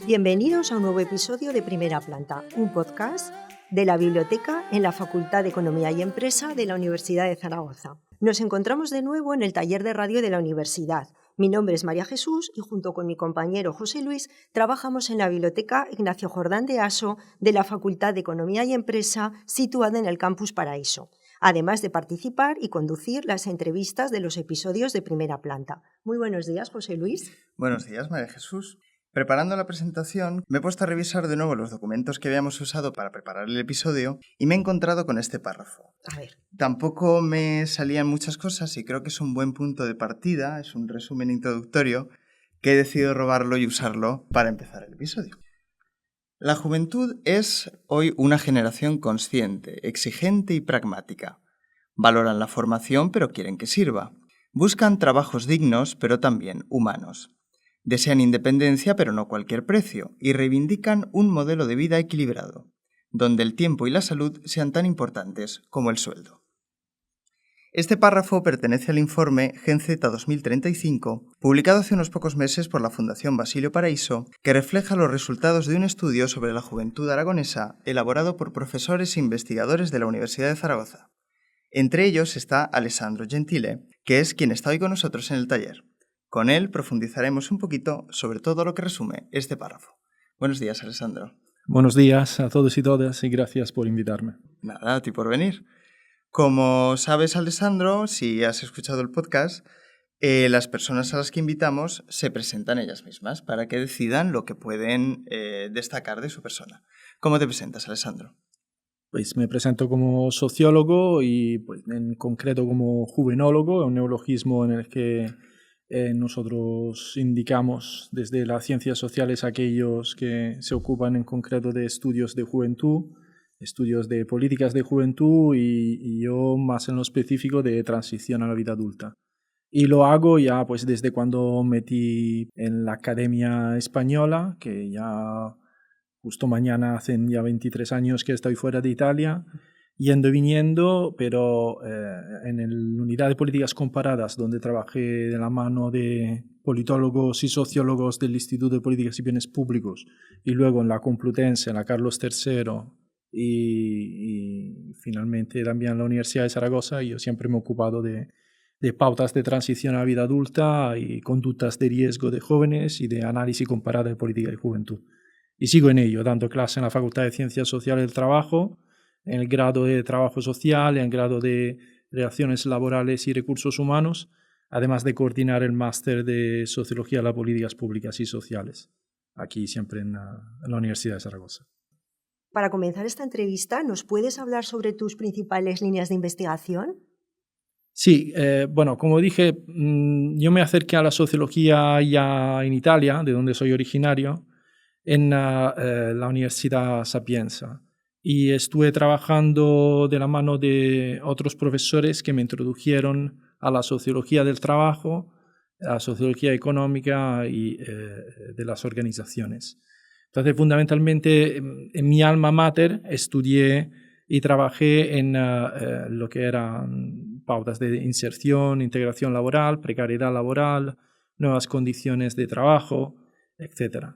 Bienvenidos a un nuevo episodio de Primera Planta, un podcast de la Biblioteca en la Facultad de Economía y Empresa de la Universidad de Zaragoza. Nos encontramos de nuevo en el taller de radio de la universidad. Mi nombre es María Jesús y junto con mi compañero José Luis trabajamos en la Biblioteca Ignacio Jordán de Aso de la Facultad de Economía y Empresa situada en el Campus Paraíso, además de participar y conducir las entrevistas de los episodios de Primera Planta. Muy buenos días, José Luis. Buenos días, María Jesús. Preparando la presentación, me he puesto a revisar de nuevo los documentos que habíamos usado para preparar el episodio y me he encontrado con este párrafo. A ver. Tampoco me salían muchas cosas y creo que es un buen punto de partida, es un resumen introductorio que he decidido robarlo y usarlo para empezar el episodio. La juventud es hoy una generación consciente, exigente y pragmática. Valoran la formación pero quieren que sirva. Buscan trabajos dignos pero también humanos. Desean independencia, pero no a cualquier precio, y reivindican un modelo de vida equilibrado, donde el tiempo y la salud sean tan importantes como el sueldo. Este párrafo pertenece al informe GenZ 2035, publicado hace unos pocos meses por la Fundación Basilio Paraíso, que refleja los resultados de un estudio sobre la juventud aragonesa elaborado por profesores e investigadores de la Universidad de Zaragoza. Entre ellos está Alessandro Gentile, que es quien está hoy con nosotros en el taller. Con él profundizaremos un poquito sobre todo lo que resume este párrafo. Buenos días, Alessandro. Buenos días a todos y todas y gracias por invitarme. Nada, a ti por venir. Como sabes, Alessandro, si has escuchado el podcast, las personas a las que invitamos se presentan ellas mismas para que decidan lo que pueden destacar de su persona. ¿Cómo te presentas, Alessandro? Pues me presento como sociólogo y pues, en concreto como juvenólogo, un neologismo en el que nosotros indicamos desde las ciencias sociales a aquellos que se ocupan en concreto de estudios de juventud, estudios de políticas de juventud y yo más en lo específico de transición a la vida adulta. Y lo hago ya pues desde cuando metí en la Academia Española, que ya justo mañana hacen ya 23 años que estoy fuera de Italia, yendo y viniendo, pero en la unidad de políticas comparadas, donde trabajé de la mano de politólogos y sociólogos del Instituto de Políticas y Bienes Públicos, y luego en la Complutense, en la Carlos III, y finalmente también en la Universidad de Zaragoza, yo siempre me he ocupado de pautas de transición a la vida adulta y conductas de riesgo de jóvenes y de análisis comparado de política de juventud. Y sigo en ello, dando clase en la Facultad de Ciencias Sociales del Trabajo, en el grado de Trabajo Social, en el grado de Relaciones Laborales y Recursos Humanos, además de coordinar el máster de Sociología de las Políticas Públicas y Sociales, aquí siempre en la Universidad de Zaragoza. Para comenzar esta entrevista, ¿nos puedes hablar sobre tus principales líneas de investigación? Sí, bueno, como dije, yo me acerqué a la sociología ya en Italia, de donde soy originario, en la Universidad Sapienza. Y estuve trabajando de la mano de otros profesores que me introdujeron a la sociología del trabajo, a la sociología económica y de las organizaciones. Entonces, fundamentalmente, en mi alma mater estudié y trabajé en lo que eran pautas de inserción, integración laboral, precariedad laboral, nuevas condiciones de trabajo, etc.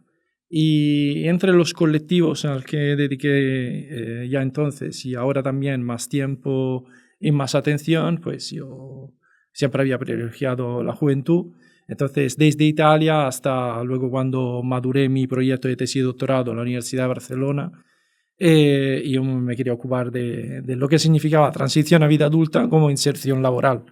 Y entre los colectivos a los que dediqué ya entonces y ahora también más tiempo y más atención, pues yo siempre había privilegiado la juventud. Entonces, desde Italia hasta luego cuando maduré mi proyecto de tesis de doctorado en la Universidad de Barcelona, yo me quería ocupar de lo que significaba transición a vida adulta como inserción laboral,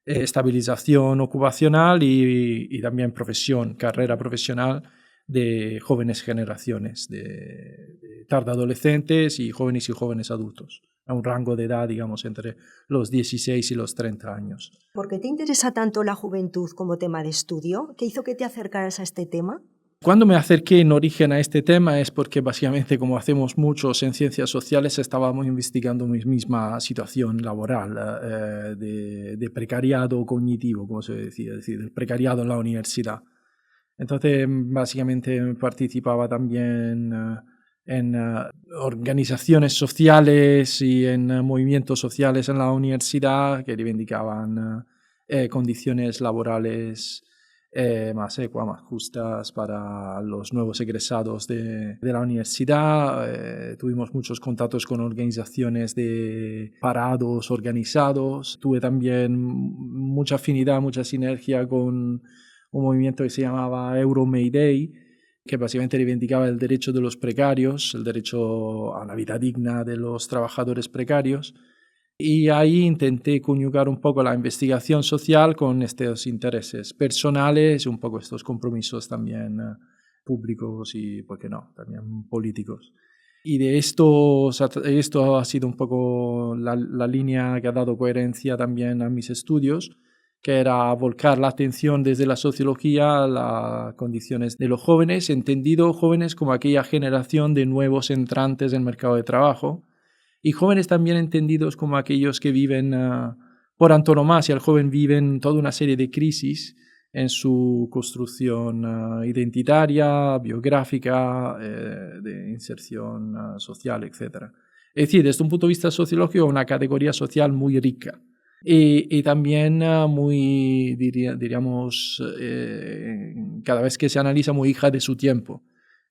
estabilización ocupacional y también profesión, carrera profesional de jóvenes generaciones, de tarde adolescentes y jóvenes adultos, a un rango de edad, digamos, entre los 16 y los 30 años. ¿Por qué te interesa tanto la juventud como tema de estudio? ¿Qué hizo que te acercaras a este tema? Cuando me acerqué en origen a este tema es porque básicamente, como hacemos muchos en ciencias sociales, estábamos investigando mi misma situación laboral de precariado cognitivo, como se decía, es decir, del precariado en la universidad. Entonces, básicamente participaba también en organizaciones sociales y en movimientos sociales en la universidad que reivindicaban condiciones laborales más equas, más justas para los nuevos egresados de la universidad. Tuvimos muchos contactos con organizaciones de parados organizados. Tuve también mucha afinidad, mucha sinergia con un movimiento que se llamaba Euro Mayday, que básicamente reivindicaba el derecho de los precarios, el derecho a la vida digna de los trabajadores precarios. Y ahí intenté conjugar un poco la investigación social con estos intereses personales y un poco estos compromisos también públicos y, ¿por qué no?, también políticos. Y de esto ha sido un poco la línea que ha dado coherencia también a mis estudios, que era volcar la atención desde la sociología a las condiciones de los jóvenes, entendido jóvenes como aquella generación de nuevos entrantes en el mercado de trabajo, y jóvenes también entendidos como aquellos que viven por antonomasia. El joven vive en toda una serie de crisis en su construcción identitaria, biográfica, de inserción social, etc. Es decir, desde un punto de vista sociológico, una categoría social muy rica. Y también muy, diríamos, cada vez que se analiza, muy hija de su tiempo.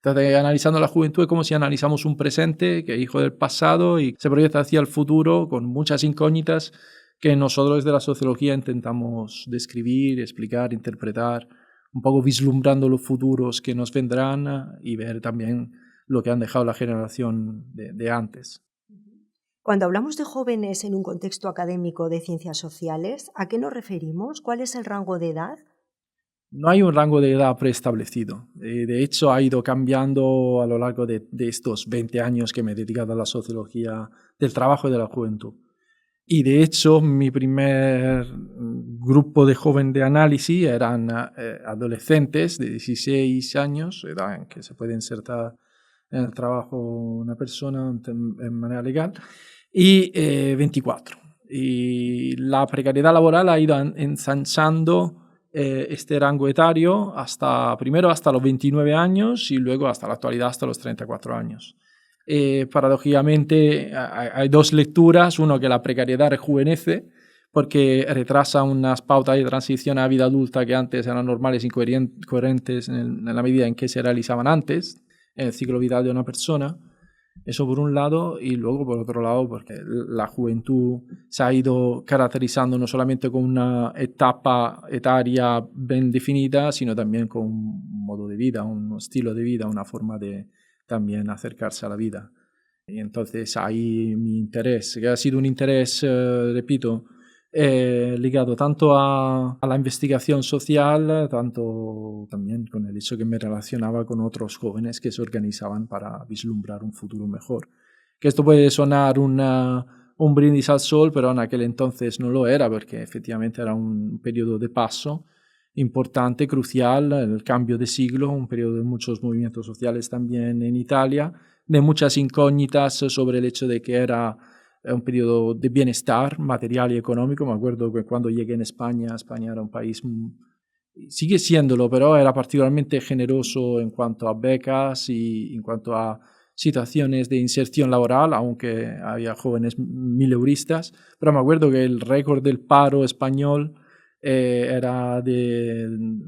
Entonces, analizando la juventud es como si analizamos un presente que es hijo del pasado y se proyecta hacia el futuro con muchas incógnitas que nosotros desde la sociología intentamos describir, explicar, interpretar, un poco vislumbrando los futuros que nos vendrán y ver también lo que han dejado la generación de antes. Cuando hablamos de jóvenes en un contexto académico de ciencias sociales, ¿a qué nos referimos? ¿Cuál es el rango de edad? No hay un rango de edad preestablecido. De hecho, ha ido cambiando a lo largo de estos 20 años que me he dedicado a la sociología del trabajo y de la juventud. Y de hecho, mi primer grupo de jóvenes de análisis eran adolescentes de 16 años, edad en que se puede insertar en el trabajo una persona en manera legal, y 24. Y la precariedad laboral ha ido ensanchando este rango etario primero hasta los 29 años y luego hasta la actualidad, hasta los 34 años. Paradójicamente hay dos lecturas, uno que la precariedad rejuvenece porque retrasa unas pautas de transición a vida adulta que antes eran normales y coherentes en la medida en que se realizaban antes en el ciclo vital de una persona. Eso por un lado, y luego por otro lado porque la juventud se ha ido caracterizando no solamente con una etapa etaria bien definida, sino también con un modo de vida, un estilo de vida, una forma de también acercarse a la vida. Y entonces ahí mi interés, que ha sido un interés, repito, ligado tanto a la investigación social, tanto también con el hecho que me relacionaba con otros jóvenes que se organizaban para vislumbrar un futuro mejor. Que esto puede sonar un brindis al sol, pero en aquel entonces no lo era, porque efectivamente era un periodo de paso importante, crucial, el cambio de siglo, un periodo de muchos movimientos sociales también en Italia, de muchas incógnitas sobre el hecho de que era un periodo de bienestar material y económico. Me acuerdo que cuando llegué en España era un país, sigue siéndolo, pero era particularmente generoso en cuanto a becas y en cuanto a situaciones de inserción laboral, aunque había jóvenes mileuristas. Pero me acuerdo que el récord del paro español era en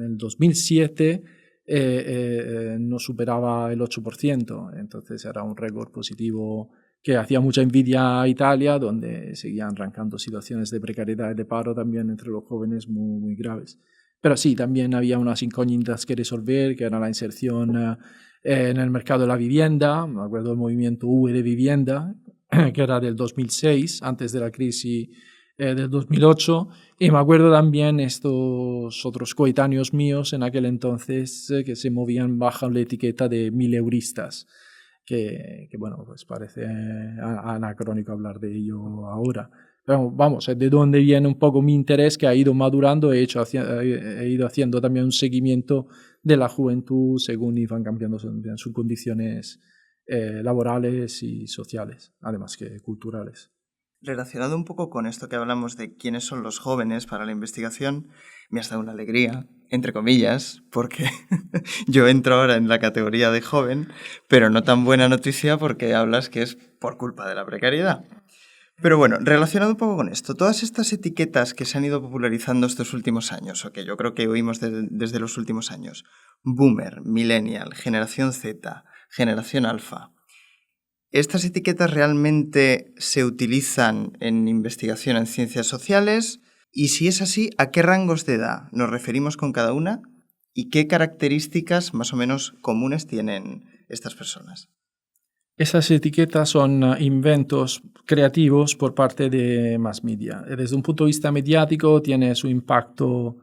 el 2007 no superaba el 8%, entonces era un récord positivo que hacía mucha envidia a Italia, donde seguían arrancando situaciones de precariedad y de paro también entre los jóvenes muy, muy graves. Pero sí, también había unas incógnitas que resolver, que era la inserción en el mercado de la vivienda. Me acuerdo del movimiento V de vivienda, que era del 2006, antes de la crisis del 2008, y me acuerdo también estos otros coetáneos míos en aquel entonces que se movían bajo la etiqueta de mileuristas, que bueno, pues parece anacrónico hablar de ello ahora. Pero vamos, es de donde viene un poco mi interés, que ha ido madurando. He ido haciendo también un seguimiento de la juventud según iban cambiando sus condiciones laborales y sociales, además que culturales. Relacionado un poco con esto que hablamos de quiénes son los jóvenes para la investigación, me has dado una alegría, entre comillas, porque yo entro ahora en la categoría de joven, pero no tan buena noticia porque hablas que es por culpa de la precariedad. Pero bueno, relacionado un poco con esto, todas estas etiquetas que se han ido popularizando estos últimos años, o que yo creo que oímos desde los últimos años, Boomer, Millennial, Generación Z, Generación Alfa, ¿estas etiquetas realmente se utilizan en investigación en ciencias sociales? Y si es así, ¿a qué rangos de edad nos referimos con cada una? ¿Y qué características más o menos comunes tienen estas personas? Esas etiquetas son inventos creativos por parte de mass media. Desde un punto de vista mediático tiene su impacto,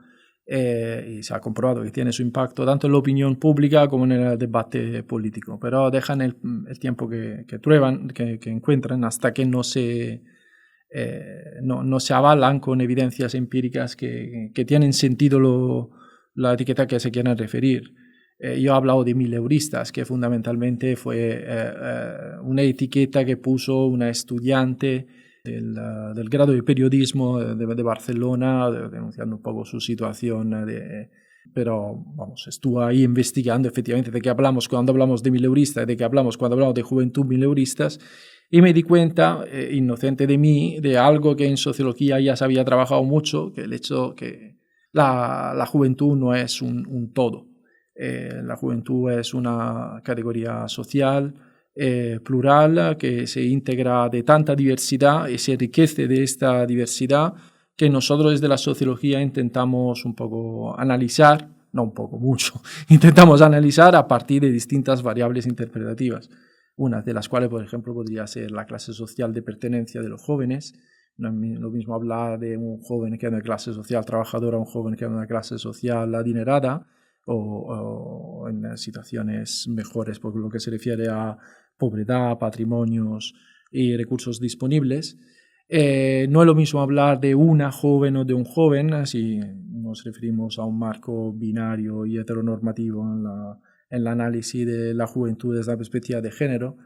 y se ha comprobado que tiene su impacto tanto en la opinión pública como en el debate político, pero dejan el tiempo que prueban, que encuentran, hasta que no se avalan con evidencias empíricas que tienen sentido la etiqueta que se quieren referir. Yo he hablado de mileuristas, que fundamentalmente fue una etiqueta que puso una estudiante del grado de periodismo de Barcelona, denunciando un poco su situación, pero vamos, estuvo ahí investigando efectivamente de qué hablamos cuando hablamos de mileuristas, de qué hablamos cuando hablamos de juventud mileuristas, y me di cuenta, inocente de mí, de algo que en sociología ya se había trabajado mucho, que el hecho que la juventud no es un todo. La juventud es una categoría social, plural, que se integra de tanta diversidad y se enriquece de esta diversidad que nosotros desde la sociología intentamos un poco analizar, no un poco, mucho, intentamos analizar a partir de distintas variables interpretativas, una de las cuales, por ejemplo, podría ser la clase social de pertenencia de los jóvenes. No es lo mismo hablar de un joven que es de clase social trabajadora a un joven que es de una clase social adinerada, o en situaciones mejores por lo que se refiere a pobreza, patrimonios y recursos disponibles. No es lo mismo hablar de una joven o de un joven si nos referimos a un marco binario y heteronormativo en el análisis de la juventud desde la perspectiva de género.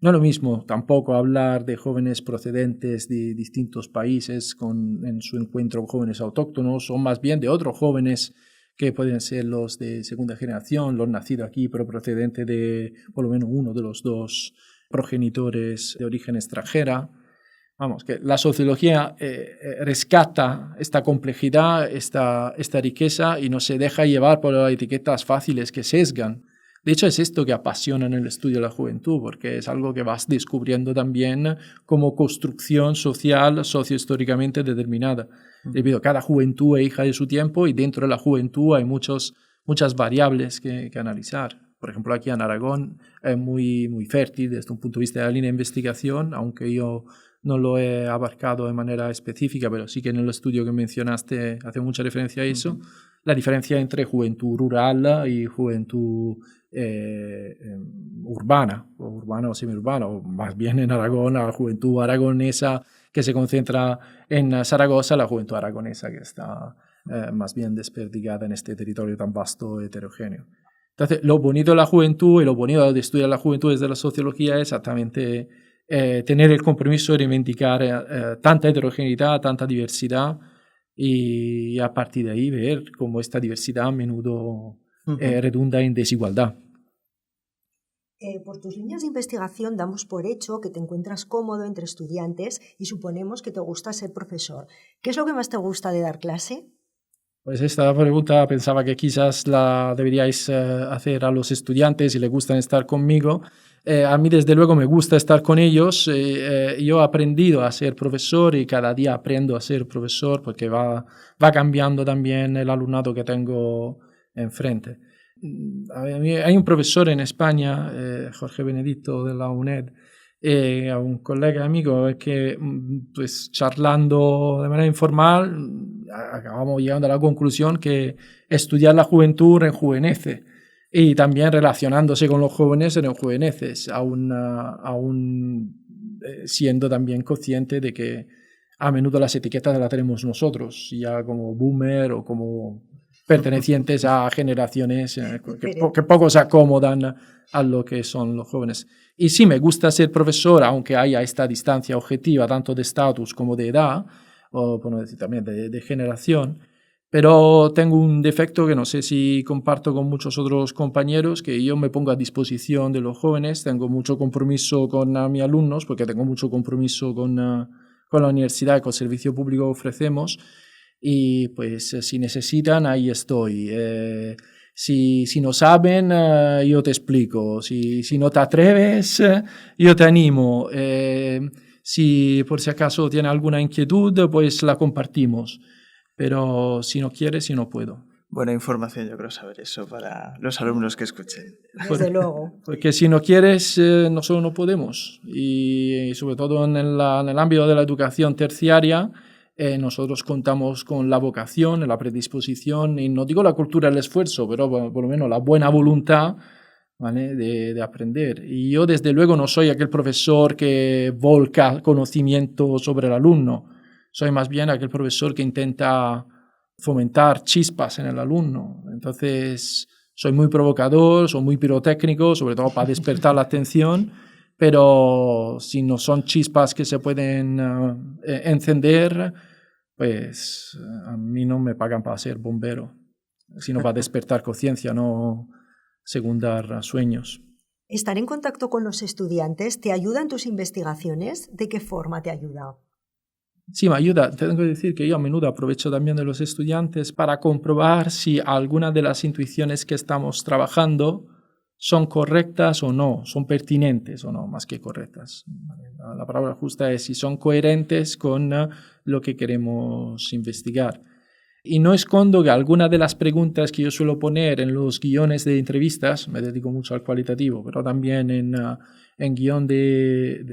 No es lo mismo tampoco hablar de jóvenes procedentes de distintos países en su encuentro con jóvenes autóctonos, o más bien de otros jóvenes que pueden ser los de segunda generación, los nacidos aquí pero procedentes de por lo menos uno de los dos progenitores de origen extranjera. Vamos, que la sociología rescata esta complejidad, esta riqueza, y no se deja llevar por las etiquetas fáciles que sesgan. De hecho, es esto que apasiona en el estudio de la juventud, porque es algo que vas descubriendo también como construcción social, sociohistóricamente determinada. Debido a cada juventud es hija de su tiempo, y dentro de la juventud hay muchas variables que analizar. Por ejemplo, aquí en Aragón es muy fértil desde un punto de vista de la línea de investigación, aunque yo no lo he abarcado de manera específica, pero sí que en el estudio que mencionaste hace mucha referencia a eso, la diferencia entre juventud rural y juventud urbana o semiurbana, o más bien en Aragón, la juventud aragonesa que se concentra en Zaragoza, la juventud aragonesa que está más bien desperdigada en este territorio tan vasto y heterogéneo. Entonces, lo bonito de la juventud y lo bonito de estudiar la juventud desde la sociología es exactamente tener el compromiso de reivindicar tanta heterogeneidad, tanta diversidad, y a partir de ahí ver cómo esta diversidad a menudo redunda en desigualdad. Por tus líneas de investigación damos por hecho que te encuentras cómodo entre estudiantes y suponemos que te gusta ser profesor. ¿Qué es lo que más te gusta de dar clase? Pues esta pregunta pensaba que quizás la deberíais hacer a los estudiantes si les gustan estar conmigo. A mí desde luego me gusta estar con ellos. Yo he aprendido a ser profesor y cada día aprendo a ser profesor porque va cambiando también el alumnado que tengo enfrente. Hay un profesor en España, Jorge Benedito de la UNED, un colega amigo que pues charlando de manera informal acabamos llegando a la conclusión que estudiar la juventud rejuvenece, y también relacionándose con los jóvenes rejuveneces, aún siendo también consciente de que a menudo las etiquetas las tenemos nosotros, ya como boomer o como pertenecientes a generaciones que poco se acomodan a lo que son los jóvenes. Y sí, me gusta ser profesor, aunque haya esta distancia objetiva, tanto de estatus como de edad, o por no decir también de generación, pero tengo un defecto que no sé si comparto con muchos otros compañeros, que yo me pongo a disposición de los jóvenes, tengo mucho compromiso con mis alumnos, porque tengo mucho compromiso con la universidad y con el servicio público que ofrecemos, y pues si necesitan, ahí estoy. Si no saben, yo te explico. Si no te atreves, yo te animo. Si por si acaso tiene alguna inquietud, pues la compartimos. Pero si no quieres, si no puedo. Buena información, yo creo, saber eso para los alumnos que escuchen. Desde luego. Porque si no quieres, nosotros no podemos. Y sobre todo en el ámbito de la educación terciaria, nosotros contamos con la vocación, la predisposición, y no digo la cultura del esfuerzo, pero por lo menos la buena voluntad, ¿vale? de aprender. Y yo desde luego no soy aquel profesor que volca conocimiento sobre el alumno. Soy más bien aquel profesor que intenta fomentar chispas en el alumno. Entonces, soy muy provocador, soy muy pirotécnico, sobre todo para despertar la atención, pero si no son chispas que se pueden encender, pues a mí no me pagan para ser bombero, sino para despertar conciencia, no secundar sueños. ¿Estar en contacto con los estudiantes te ayuda en tus investigaciones? ¿De qué forma te ayuda? Sí, me ayuda. Tengo que decir que yo a menudo aprovecho también de los estudiantes para comprobar si alguna de las intuiciones que estamos trabajando son correctas o no, son pertinentes o no, más que correctas. La palabra justa es si son coherentes con lo que queremos investigar. Y no escondo que algunas de las preguntas que yo suelo poner en los guiones de entrevistas, me dedico mucho al cualitativo, pero también en guión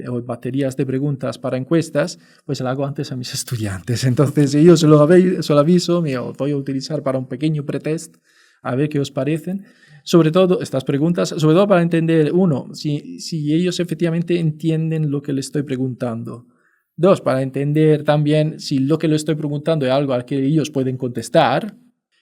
o baterías de preguntas para encuestas, pues lo hago antes a mis estudiantes. Entonces yo se lo aviso, voy a utilizar para un pequeño pretest, a ver qué os parecen. Sobre todo estas preguntas, sobre todo para entender, uno, si ellos efectivamente entienden lo que les estoy preguntando. Dos, para entender también si lo que les estoy preguntando es algo al que ellos pueden contestar.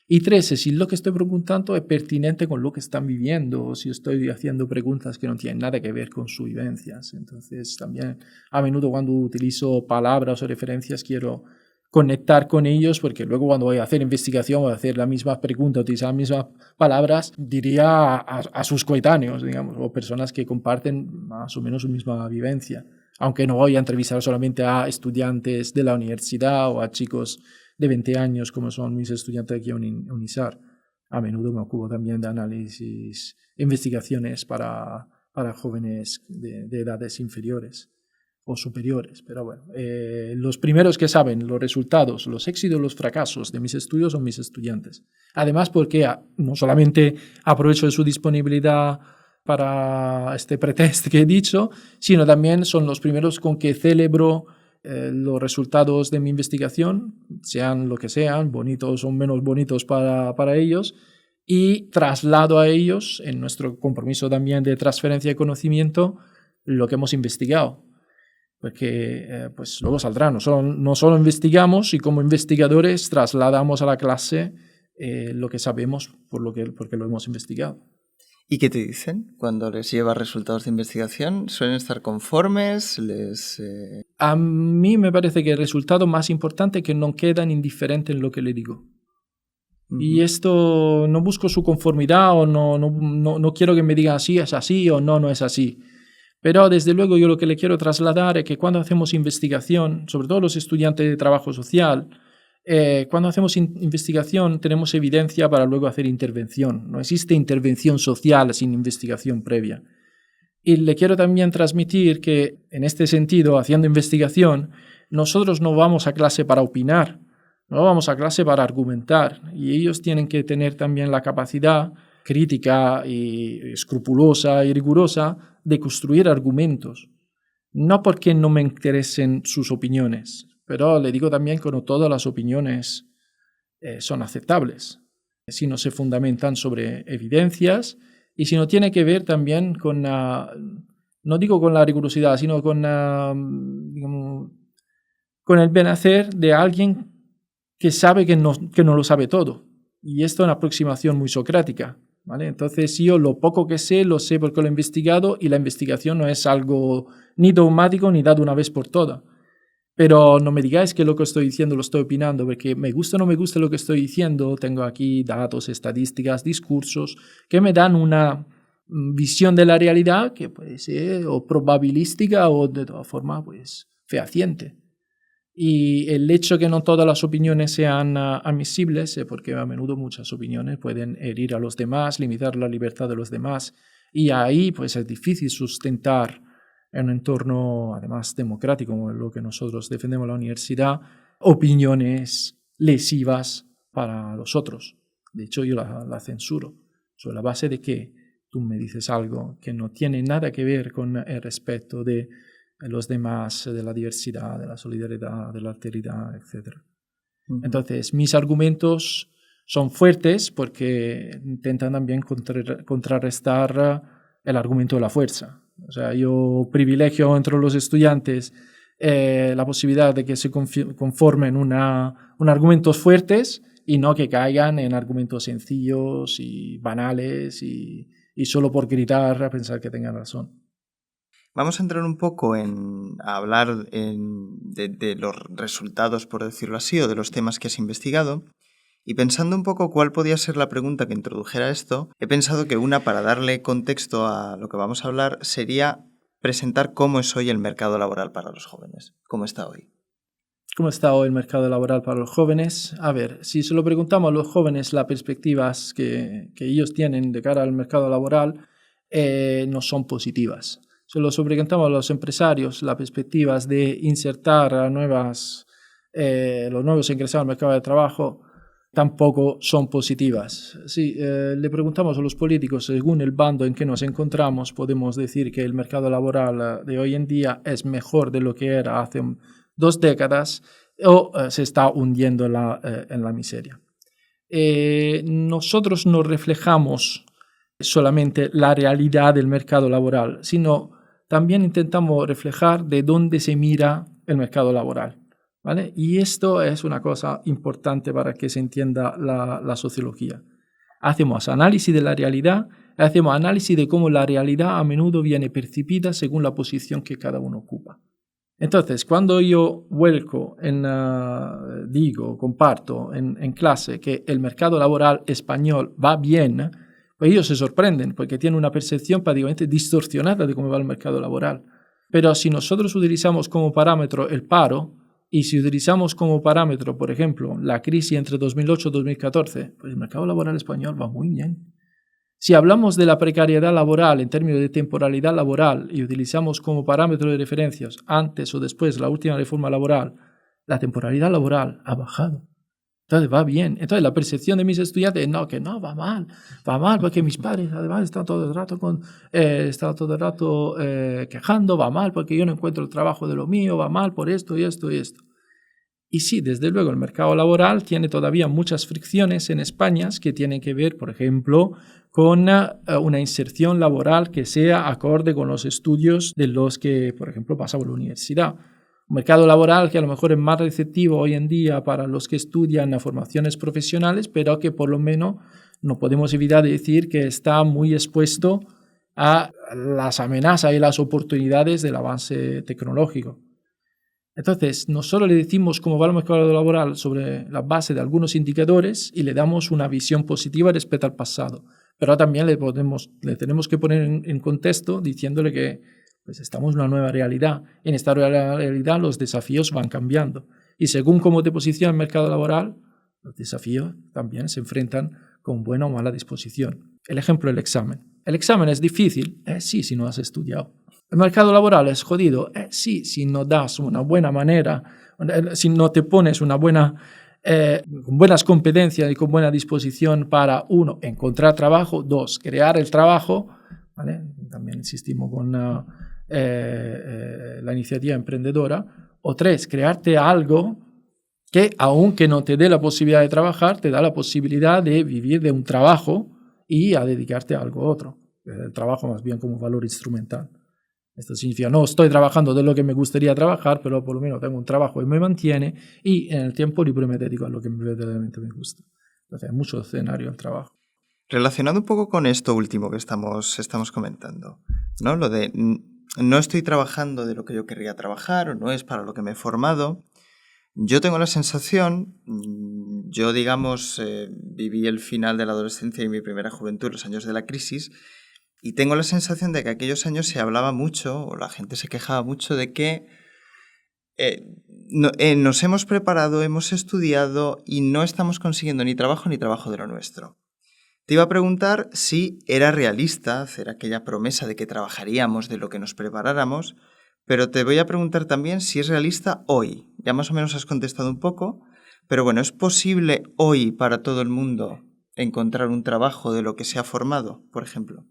Y tres, si lo que estoy preguntando es pertinente con lo que están viviendo o si estoy haciendo preguntas que no tienen nada que ver con sus vivencias. Entonces, también a menudo cuando utilizo palabras o referencias quiero conectar con ellos, porque luego cuando voy a hacer investigación o a hacer la misma pregunta, utilizar las mismas palabras, diría a sus coetáneos, digamos, o personas que comparten más o menos su misma vivencia. Aunque no voy a entrevistar solamente a estudiantes de la universidad o a chicos de 20 años como son mis estudiantes aquí en UNISAR. A menudo me ocupo también de análisis, investigaciones para jóvenes de edades inferiores o superiores. Pero bueno, los primeros que saben los resultados, los éxitos, los fracasos de mis estudios son mis estudiantes. Además porque no solamente aprovecho de su disponibilidad para este pretest que he dicho, sino también son los primeros con que celebro los resultados de mi investigación, sean lo que sean, bonitos o menos bonitos para ellos, y traslado a ellos, en nuestro compromiso también de transferencia de conocimiento, lo que hemos investigado. Porque pues luego saldrá, no solo investigamos, y como investigadores trasladamos a la clase lo que sabemos porque lo hemos investigado. ¿Y qué te dicen cuando les llevas resultados de investigación? ¿Suelen estar conformes? A mí me parece que el resultado más importante es que no quedan indiferentes en lo que le digo. Uh-huh. Y esto no busco su conformidad o no quiero que me digan sí es así o no es así. Pero desde luego yo lo que le quiero trasladar es que cuando hacemos investigación, sobre todo los estudiantes de trabajo social, cuando hacemos investigación tenemos evidencia para luego hacer intervención. No existe intervención social sin investigación previa. Y le quiero también transmitir que en este sentido, haciendo investigación, nosotros no vamos a clase para opinar, no vamos a clase para argumentar. Y ellos tienen que tener también la capacidad crítica y escrupulosa y rigurosa de construir argumentos. No porque no me interesen sus opiniones, pero le digo también que no todas las opiniones son aceptables, si no se fundamentan sobre evidencias y si no tiene que ver también con, no digo con la rigurosidad, sino con el bien hacer de alguien que sabe que no lo sabe todo. Y esto es una aproximación muy socrática, ¿vale? Entonces yo lo poco que sé, lo sé porque lo he investigado y la investigación no es algo ni dogmático ni dado una vez por todas. Pero no me digáis que lo que estoy diciendo lo estoy opinando, porque me gusta o no me gusta lo que estoy diciendo. Tengo aquí datos, estadísticas, discursos que me dan una visión de la realidad que puede ser o probabilística o de todas formas pues fehaciente. Y el hecho que no todas las opiniones sean admisibles, porque a menudo muchas opiniones pueden herir a los demás, limitar la libertad de los demás, y ahí pues es difícil sustentar en un entorno además democrático como lo que nosotros defendemos en la universidad, opiniones lesivas para los otros. De hecho yo la censuro sobre la base de que tú me dices algo que no tiene nada que ver con el respeto de los demás, de la diversidad, de la solidaridad, de la alteridad, etc. Entonces, mis argumentos son fuertes porque intentan también contrarrestar el argumento de la fuerza. O sea, yo privilegio entre los estudiantes la posibilidad de que se conformen un argumentos fuertes y no que caigan en argumentos sencillos y banales y solo por gritar a pensar que tengan razón. Vamos a entrar un poco a hablar de los resultados, por decirlo así, o de los temas que has investigado. Y pensando un poco cuál podía ser la pregunta que introdujera esto, he pensado que una para darle contexto a lo que vamos a hablar sería presentar cómo es hoy el mercado laboral para los jóvenes. ¿Cómo está hoy? ¿Cómo está hoy el mercado laboral para los jóvenes? A ver, si se lo preguntamos a los jóvenes, las perspectivas que ellos tienen de cara al mercado laboral no son positivas. Si lo preguntamos a los empresarios, las perspectivas de insertar a los nuevos ingresados al mercado de trabajo tampoco son positivas. Si le preguntamos a los políticos, según el bando en que nos encontramos, podemos decir que el mercado laboral de hoy en día es mejor de lo que era hace 2 décadas o se está hundiendo en la miseria. Nosotros no reflejamos solamente la realidad del mercado laboral, sino también intentamos reflejar de dónde se mira el mercado laboral, ¿vale? Y esto es una cosa importante para que se entienda la sociología. Hacemos análisis de la realidad, hacemos análisis de cómo la realidad a menudo viene percibida según la posición que cada uno ocupa. Entonces, cuando yo comparto en clase que el mercado laboral español va bien, pues ellos se sorprenden porque tienen una percepción prácticamente distorsionada de cómo va el mercado laboral. Pero si nosotros utilizamos como parámetro el paro y si utilizamos como parámetro, por ejemplo, la crisis entre 2008 y 2014, pues el mercado laboral español va muy bien. Si hablamos de la precariedad laboral en términos de temporalidad laboral y utilizamos como parámetro de referencias antes o después de la última reforma laboral, la temporalidad laboral ha bajado. Entonces va bien. Entonces la percepción de mis estudiantes es que no, va mal porque mis padres además están todo el rato quejando, va mal porque yo no encuentro el trabajo de lo mío, va mal por esto y esto y esto. Y sí, desde luego el mercado laboral tiene todavía muchas fricciones en España que tienen que ver, por ejemplo, con una inserción laboral que sea acorde con los estudios de los que, por ejemplo, pasamos a la universidad. Un mercado laboral que a lo mejor es más receptivo hoy en día para los que estudian formaciones profesionales, pero que por lo menos no podemos evitar de decir que está muy expuesto a las amenazas y las oportunidades del avance tecnológico. Entonces, nosotros le decimos cómo va el mercado laboral sobre la base de algunos indicadores y le damos una visión positiva respecto al pasado. Pero también le tenemos que poner en contexto diciéndole que pues estamos en una nueva realidad. En esta nueva realidad los desafíos van cambiando. Y según cómo te posiciona el mercado laboral, los desafíos también se enfrentan con buena o mala disposición. El ejemplo del examen. ¿El examen es difícil? Sí, si no has estudiado. ¿El mercado laboral es jodido? Sí, si no das una buena manera, si no te pones con buenas competencias y con buena disposición para, 1, encontrar trabajo, 2, crear el trabajo, ¿vale? También insistimos con la iniciativa emprendedora, o 3, crearte algo que, aunque no te dé la posibilidad de trabajar, te da la posibilidad de vivir de un trabajo y a dedicarte a algo otro. El trabajo más bien como valor instrumental. Esto significa, no estoy trabajando de lo que me gustaría trabajar, pero por lo menos tengo un trabajo que me mantiene y en el tiempo libre me dedico a lo que verdaderamente me gusta. Entonces hay mucho escenario al trabajo. Relacionado un poco con esto último que estamos comentando, ¿no? Lo de no estoy trabajando de lo que yo querría trabajar o no es para lo que me he formado. Yo tengo la sensación, yo digamos viví el final de la adolescencia y mi primera juventud, los años de la crisis, y tengo la sensación de que aquellos años se hablaba mucho, o la gente se quejaba mucho de que nos hemos preparado, hemos estudiado y no estamos consiguiendo ni trabajo de lo nuestro. Te iba a preguntar si era realista hacer aquella promesa de que trabajaríamos de lo que nos preparáramos, pero te voy a preguntar también si es realista hoy. Ya más o menos has contestado un poco, pero bueno, ¿es posible hoy para todo el mundo encontrar un trabajo de lo que se ha formado, por ejemplo?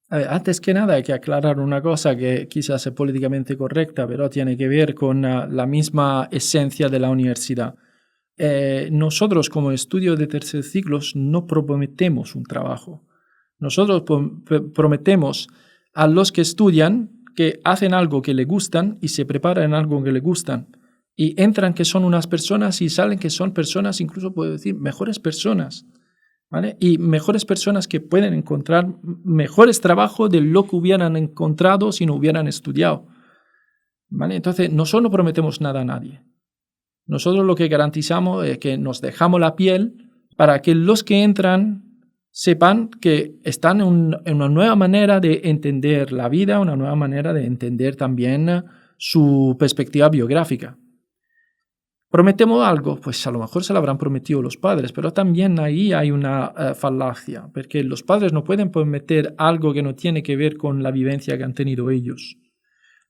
A ver, antes que nada hay que aclarar una cosa que quizás es políticamente correcta, pero tiene que ver con la misma esencia de la universidad. Nosotros como estudio de tercer ciclos no prometemos un trabajo. Nosotros prometemos a los que estudian que hacen algo que les gustan y se preparan en algo que les gustan. Y entran que son unas personas y salen que son personas, incluso puedo decir, mejores personas. ¿Vale? Y mejores personas que pueden encontrar mejores trabajos de lo que hubieran encontrado si no hubieran estudiado. ¿Vale? Entonces, nosotros no prometemos nada a nadie. Nosotros lo que garantizamos es que nos dejamos la piel para que los que entran sepan que están en una nueva manera de entender la vida, una nueva manera de entender también su perspectiva biográfica. ¿Prometemos algo? Pues a lo mejor se lo habrán prometido los padres, pero también ahí hay una falacia, porque los padres no pueden prometer algo que no tiene que ver con la vivencia que han tenido ellos.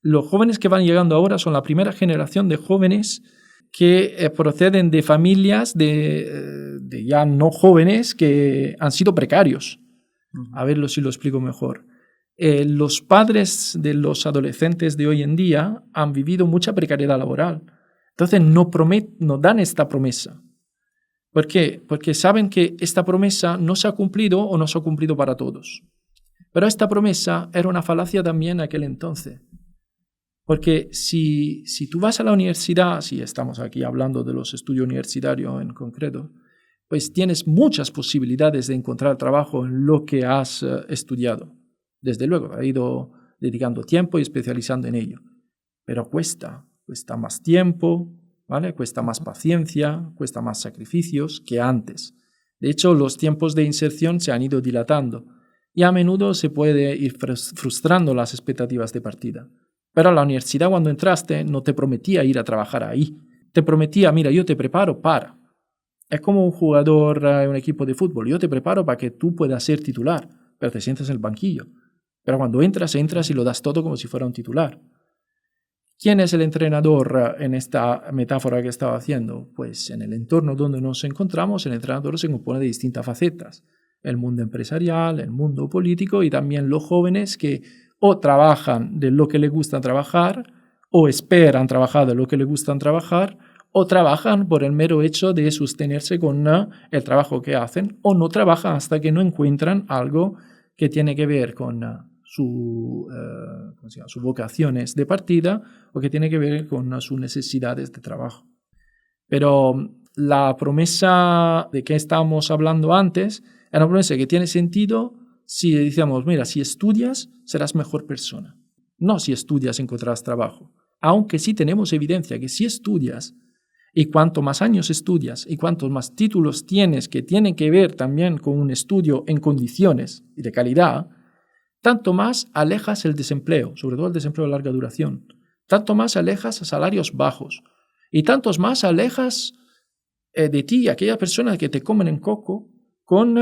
Los jóvenes que van llegando ahora son la primera generación de jóvenes que proceden de familias de ya no jóvenes que han sido precarios. A ver si lo explico mejor. Los padres de los adolescentes de hoy en día han vivido mucha precariedad laboral. Entonces no dan esta promesa. ¿Por qué? Porque saben que esta promesa no se ha cumplido o no se ha cumplido para todos. Pero esta promesa era una falacia también en aquel entonces. Porque si tú vas a la universidad, si estamos aquí hablando de los estudios universitarios en concreto, pues tienes muchas posibilidades de encontrar trabajo en lo que has estudiado. Desde luego, has ido dedicando tiempo y especializando en ello. Pero cuesta más tiempo, ¿vale? Cuesta más paciencia, cuesta más sacrificios que antes. De hecho, los tiempos de inserción se han ido dilatando y a menudo se puede ir frustrando las expectativas de partida. Pero a la universidad cuando entraste no te prometía ir a trabajar ahí. Te prometía, mira, yo te preparo para. Es como un jugador en un equipo de fútbol. Yo te preparo para que tú puedas ser titular, pero te sientas en el banquillo. Pero cuando entras y lo das todo como si fuera un titular. ¿Quién es el entrenador en esta metáfora que estaba haciendo? Pues en el entorno donde nos encontramos, el entrenador se compone de distintas facetas. El mundo empresarial, el mundo político y también los jóvenes que o trabajan de lo que les gusta trabajar, o esperan trabajar de lo que les gusta trabajar, o trabajan por el mero hecho de sostenerse con el trabajo que hacen, o no trabajan hasta que no encuentran algo que tiene que ver con sus vocaciones de partida o que tiene que ver con sus necesidades de trabajo. Pero la promesa de que estábamos hablando antes era una promesa que tiene sentido si decíamos, mira, si estudias, serás mejor persona. No si estudias, encontrarás trabajo. Aunque sí tenemos evidencia que si estudias, y cuanto más años estudias, y cuantos más títulos tienes que tienen que ver también con un estudio en condiciones y de calidad, tanto más alejas el desempleo, sobre todo el desempleo de larga duración. Tanto más alejas a salarios bajos. Y tantos más alejas de ti aquellas personas que te comen en coco con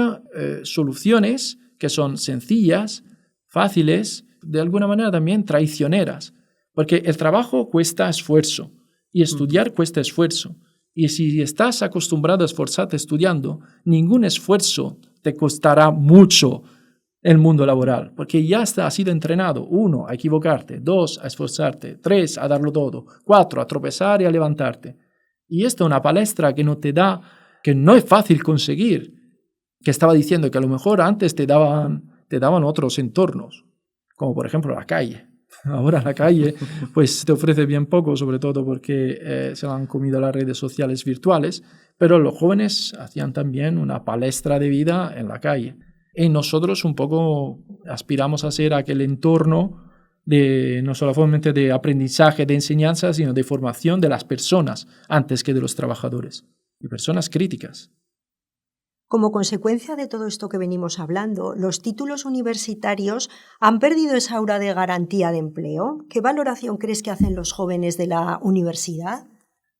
soluciones que son sencillas, fáciles, de alguna manera también traicioneras. Porque el trabajo cuesta esfuerzo y estudiar cuesta esfuerzo. Y si estás acostumbrado a esforzarte estudiando, ningún esfuerzo te costará mucho el mundo laboral, porque ya has sido entrenado, 1, a equivocarte, 2, a esforzarte, 3, a darlo todo, 4, a tropezar y a levantarte. Y esto es una palestra que no te da, que no es fácil conseguir, que estaba diciendo que a lo mejor antes te daban otros entornos, como por ejemplo la calle, Ahora la calle pues te ofrece bien poco, sobre todo porque se han comido las redes sociales virtuales, pero los jóvenes hacían también una palestra de vida en la calle. Y nosotros un poco aspiramos a ser aquel entorno de no solamente de aprendizaje, de enseñanza, sino de formación de las personas antes que de los trabajadores, y personas críticas. Como consecuencia de todo esto que venimos hablando, los títulos universitarios han perdido esa aura de garantía de empleo. ¿Qué valoración crees que hacen los jóvenes de la universidad?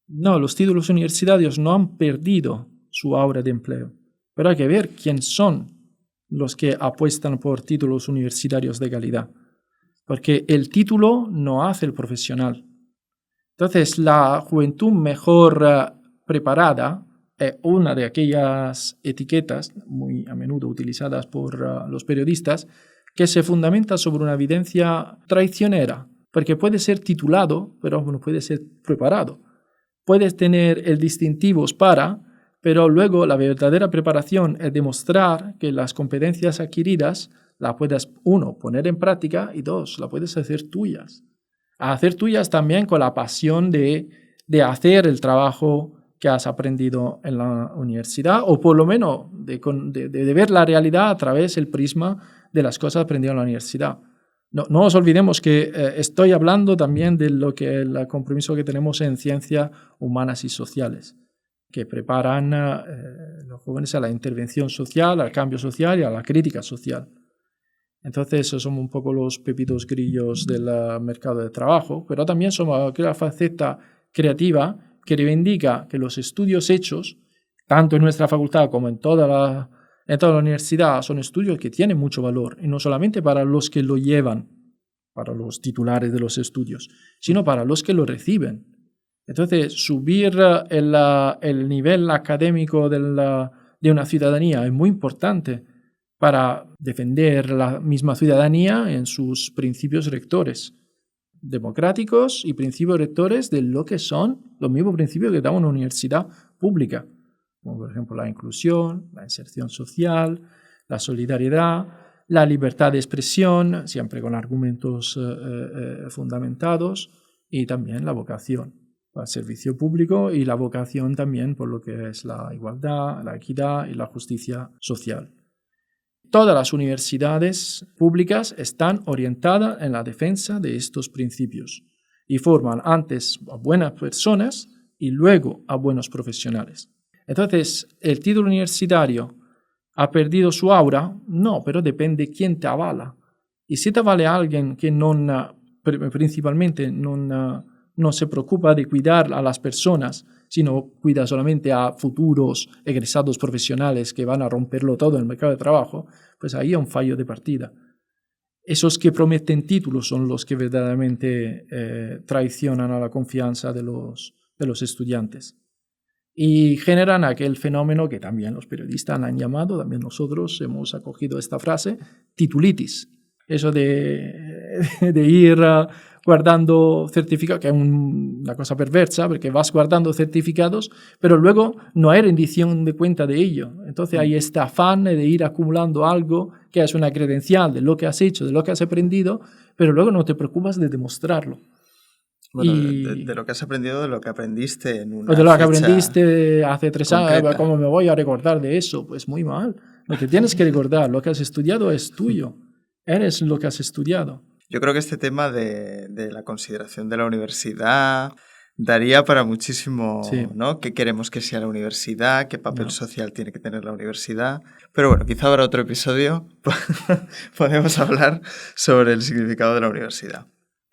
No, los títulos universitarios no han perdido su aura de empleo, pero hay que ver quién son los que apuestan por títulos universitarios de calidad, porque el título no hace el profesional. Entonces, la juventud mejor preparada es una de aquellas etiquetas muy a menudo utilizadas por los periodistas que se fundamenta sobre una evidencia traicionera, porque puede ser titulado, pero no puede ser preparado. Puedes tener el distintivo para, pero luego la verdadera preparación es demostrar que las competencias adquiridas las puedes, uno, poner en práctica y dos, las puedes hacer tuyas. Hacer tuyas también con la pasión de hacer el trabajo que has aprendido en la universidad, o por lo menos de ver la realidad a través del prisma de las cosas aprendidas en la universidad. No nos olvidemos que estoy hablando también de lo que el compromiso que tenemos en ciencias humanas y sociales, que preparan los jóvenes a la intervención social, al cambio social y a la crítica social. Entonces, esos son un poco los pepitos grillos del mercado de trabajo, pero también somos la faceta creativa que reivindica que los estudios hechos, tanto en nuestra facultad como en toda la universidad, son estudios que tienen mucho valor, y no solamente para los que lo llevan, para los titulares de los estudios, sino para los que lo reciben. Entonces, subir el nivel académico de una ciudadanía es muy importante para defender la misma ciudadanía en sus principios rectores democráticos y principios rectores de lo que son los mismos principios que da una universidad pública, como por ejemplo la inclusión, la inserción social, la solidaridad, la libertad de expresión, siempre con argumentos fundamentados, y también la vocación al servicio público y la vocación también por lo que es la igualdad, la equidad y la justicia social. Todas las universidades públicas están orientadas en la defensa de estos principios y forman antes a buenas personas y luego a buenos profesionales. Entonces, ¿el título universitario ha perdido su aura? No, pero depende quién te avala. Y si te avala alguien que principalmente no se preocupa de cuidar a las personas, sino cuida solamente a futuros egresados profesionales que van a romperlo todo en el mercado de trabajo, pues ahí hay un fallo de partida. Esos que prometen títulos son los que verdaderamente traicionan a la confianza de los estudiantes y generan aquel fenómeno que también los periodistas han llamado, también nosotros hemos acogido esta frase, titulitis. Eso de ir guardando certificados, que es una cosa perversa, porque vas guardando certificados, pero luego no hay rendición de cuenta de ello. Entonces hay este afán de ir acumulando algo que es una credencial de lo que has hecho, de lo que has aprendido, pero luego no te preocupas de demostrarlo. Bueno, de lo que has aprendido, de lo que aprendiste en una de lo que fecha aprendiste hace 3 años, concreta. ¿cómo me voy a recordar de eso? Pues muy mal. Lo que tienes que recordar, lo que has estudiado es tuyo. Eres lo que has estudiado. Yo creo que este tema de la consideración de la universidad daría para muchísimo, Sí. ¿no? ¿Qué queremos que sea la universidad? ¿Qué papel social tiene que tener la universidad? Pero bueno, quizá habrá otro episodio. Podemos hablar sobre el significado de la universidad.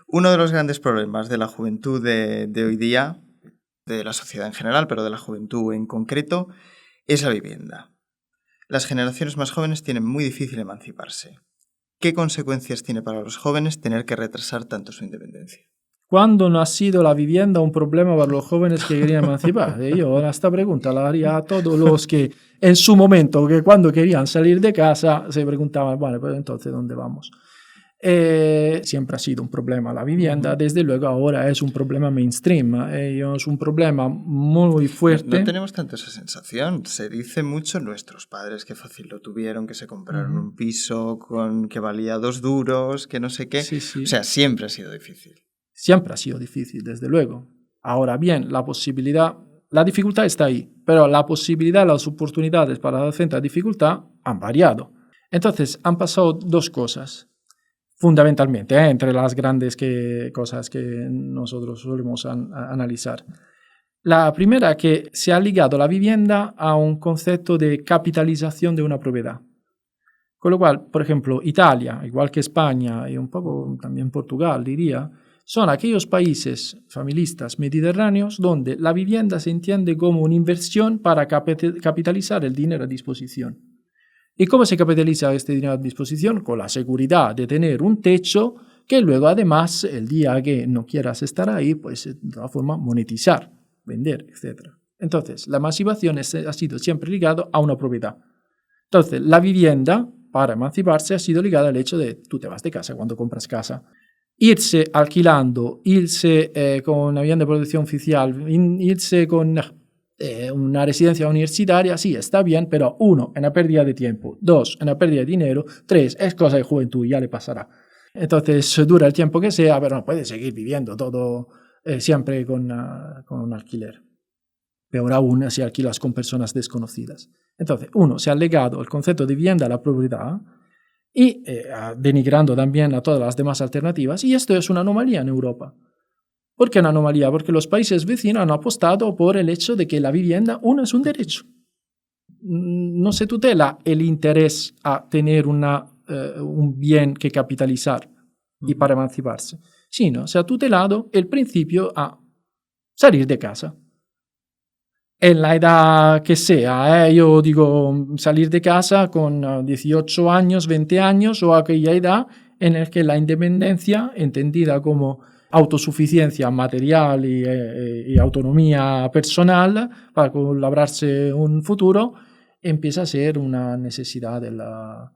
Uno de los grandes problemas de la juventud de hoy día, de la sociedad en general, pero de la juventud en concreto, es la vivienda. Las generaciones más jóvenes tienen muy difícil emanciparse. ¿Qué consecuencias tiene para los jóvenes tener que retrasar tanto su independencia? ¿Cuándo no ha sido la vivienda un problema para los jóvenes que querían emancipar? Yo esta pregunta la haría a todos los que en su momento, que cuando querían salir de casa, se preguntaban, bueno, pues entonces, ¿dónde vamos? Siempre ha sido un problema la vivienda, desde luego ahora es un problema mainstream, es un problema muy fuerte. No tenemos tanto esa sensación. Se dice mucho nuestros padres que fácil lo tuvieron, que se compraron un piso que valía 2 duros, que no sé qué. Sí, sí. O sea, siempre ha sido difícil. Siempre ha sido difícil, desde luego. Ahora bien, la dificultad está ahí, pero la posibilidad, las oportunidades para hacer frente a la dificultad han variado. Entonces, han pasado 2 cosas. Fundamentalmente, entre las grandes cosas que nosotros solemos analizar. La primera, que se ha ligado la vivienda a un concepto de capitalización de una propiedad. Con lo cual, por ejemplo, Italia, igual que España y un poco también Portugal, diría, son aquellos países familistas mediterráneos donde la vivienda se entiende como una inversión para capitalizar el dinero a disposición. ¿Y cómo se capitaliza este dinero a disposición? Con la seguridad de tener un techo que luego, además, el día que no quieras estar ahí, pues de todas formas monetizar, vender, etc. Entonces, la emancipación ha sido siempre ligada a una propiedad. Entonces, la vivienda, para emanciparse, ha sido ligada al hecho de tú te vas de casa cuando compras casa. Irse alquilando, irse con una vivienda de protección oficial, irse con una residencia universitaria, sí, está bien, pero 1, es una pérdida de tiempo, 2, es una pérdida de dinero, 3, es cosa de juventud, ya le pasará. Entonces, dura el tiempo que sea, pero no puede seguir viviendo todo siempre con un alquiler. Peor aún si alquilas con personas desconocidas. Entonces, 1, se ha legado el concepto de vivienda a la propiedad y denigrando también a todas las demás alternativas, y esto es una anomalía en Europa. ¿Por qué una anomalía? Porque los países vecinos han apostado por el hecho de que la vivienda, es un derecho. No se tutela el interés a tener un bien que capitalizar y para emanciparse, sino se ha tutelado el principio a salir de casa. En la edad que sea, yo digo salir de casa con 18 años, 20 años o aquella edad en la que la independencia, entendida como autosuficiencia material y autonomía personal para labrarse un futuro, empieza a ser una necesidad de la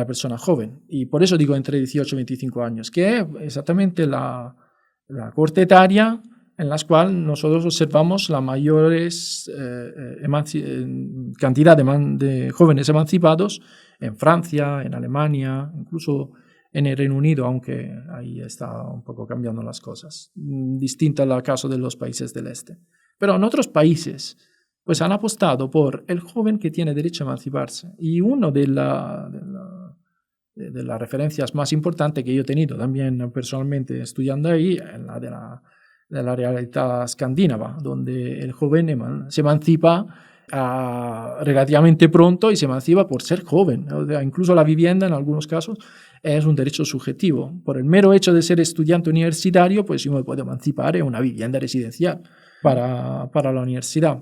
persona joven. Y por eso digo entre 18 y 25 años, que es exactamente la corte etaria en la cual nosotros observamos la mayor cantidad de jóvenes emancipados en Francia, en Alemania, incluso en el Reino Unido, aunque ahí está un poco cambiando las cosas, distinta al caso de los países del este. Pero en otros países pues han apostado por el joven que tiene derecho a emanciparse. Y una de las referencias más importantes que yo he tenido también personalmente estudiando ahí es la de la realidad escandinava, donde el joven se emancipa relativamente pronto y se emancipa por ser joven. O sea, incluso la vivienda en algunos casos es un derecho subjetivo. Por el mero hecho de ser estudiante universitario, pues yo me puedo emancipar en una vivienda residencial para la universidad.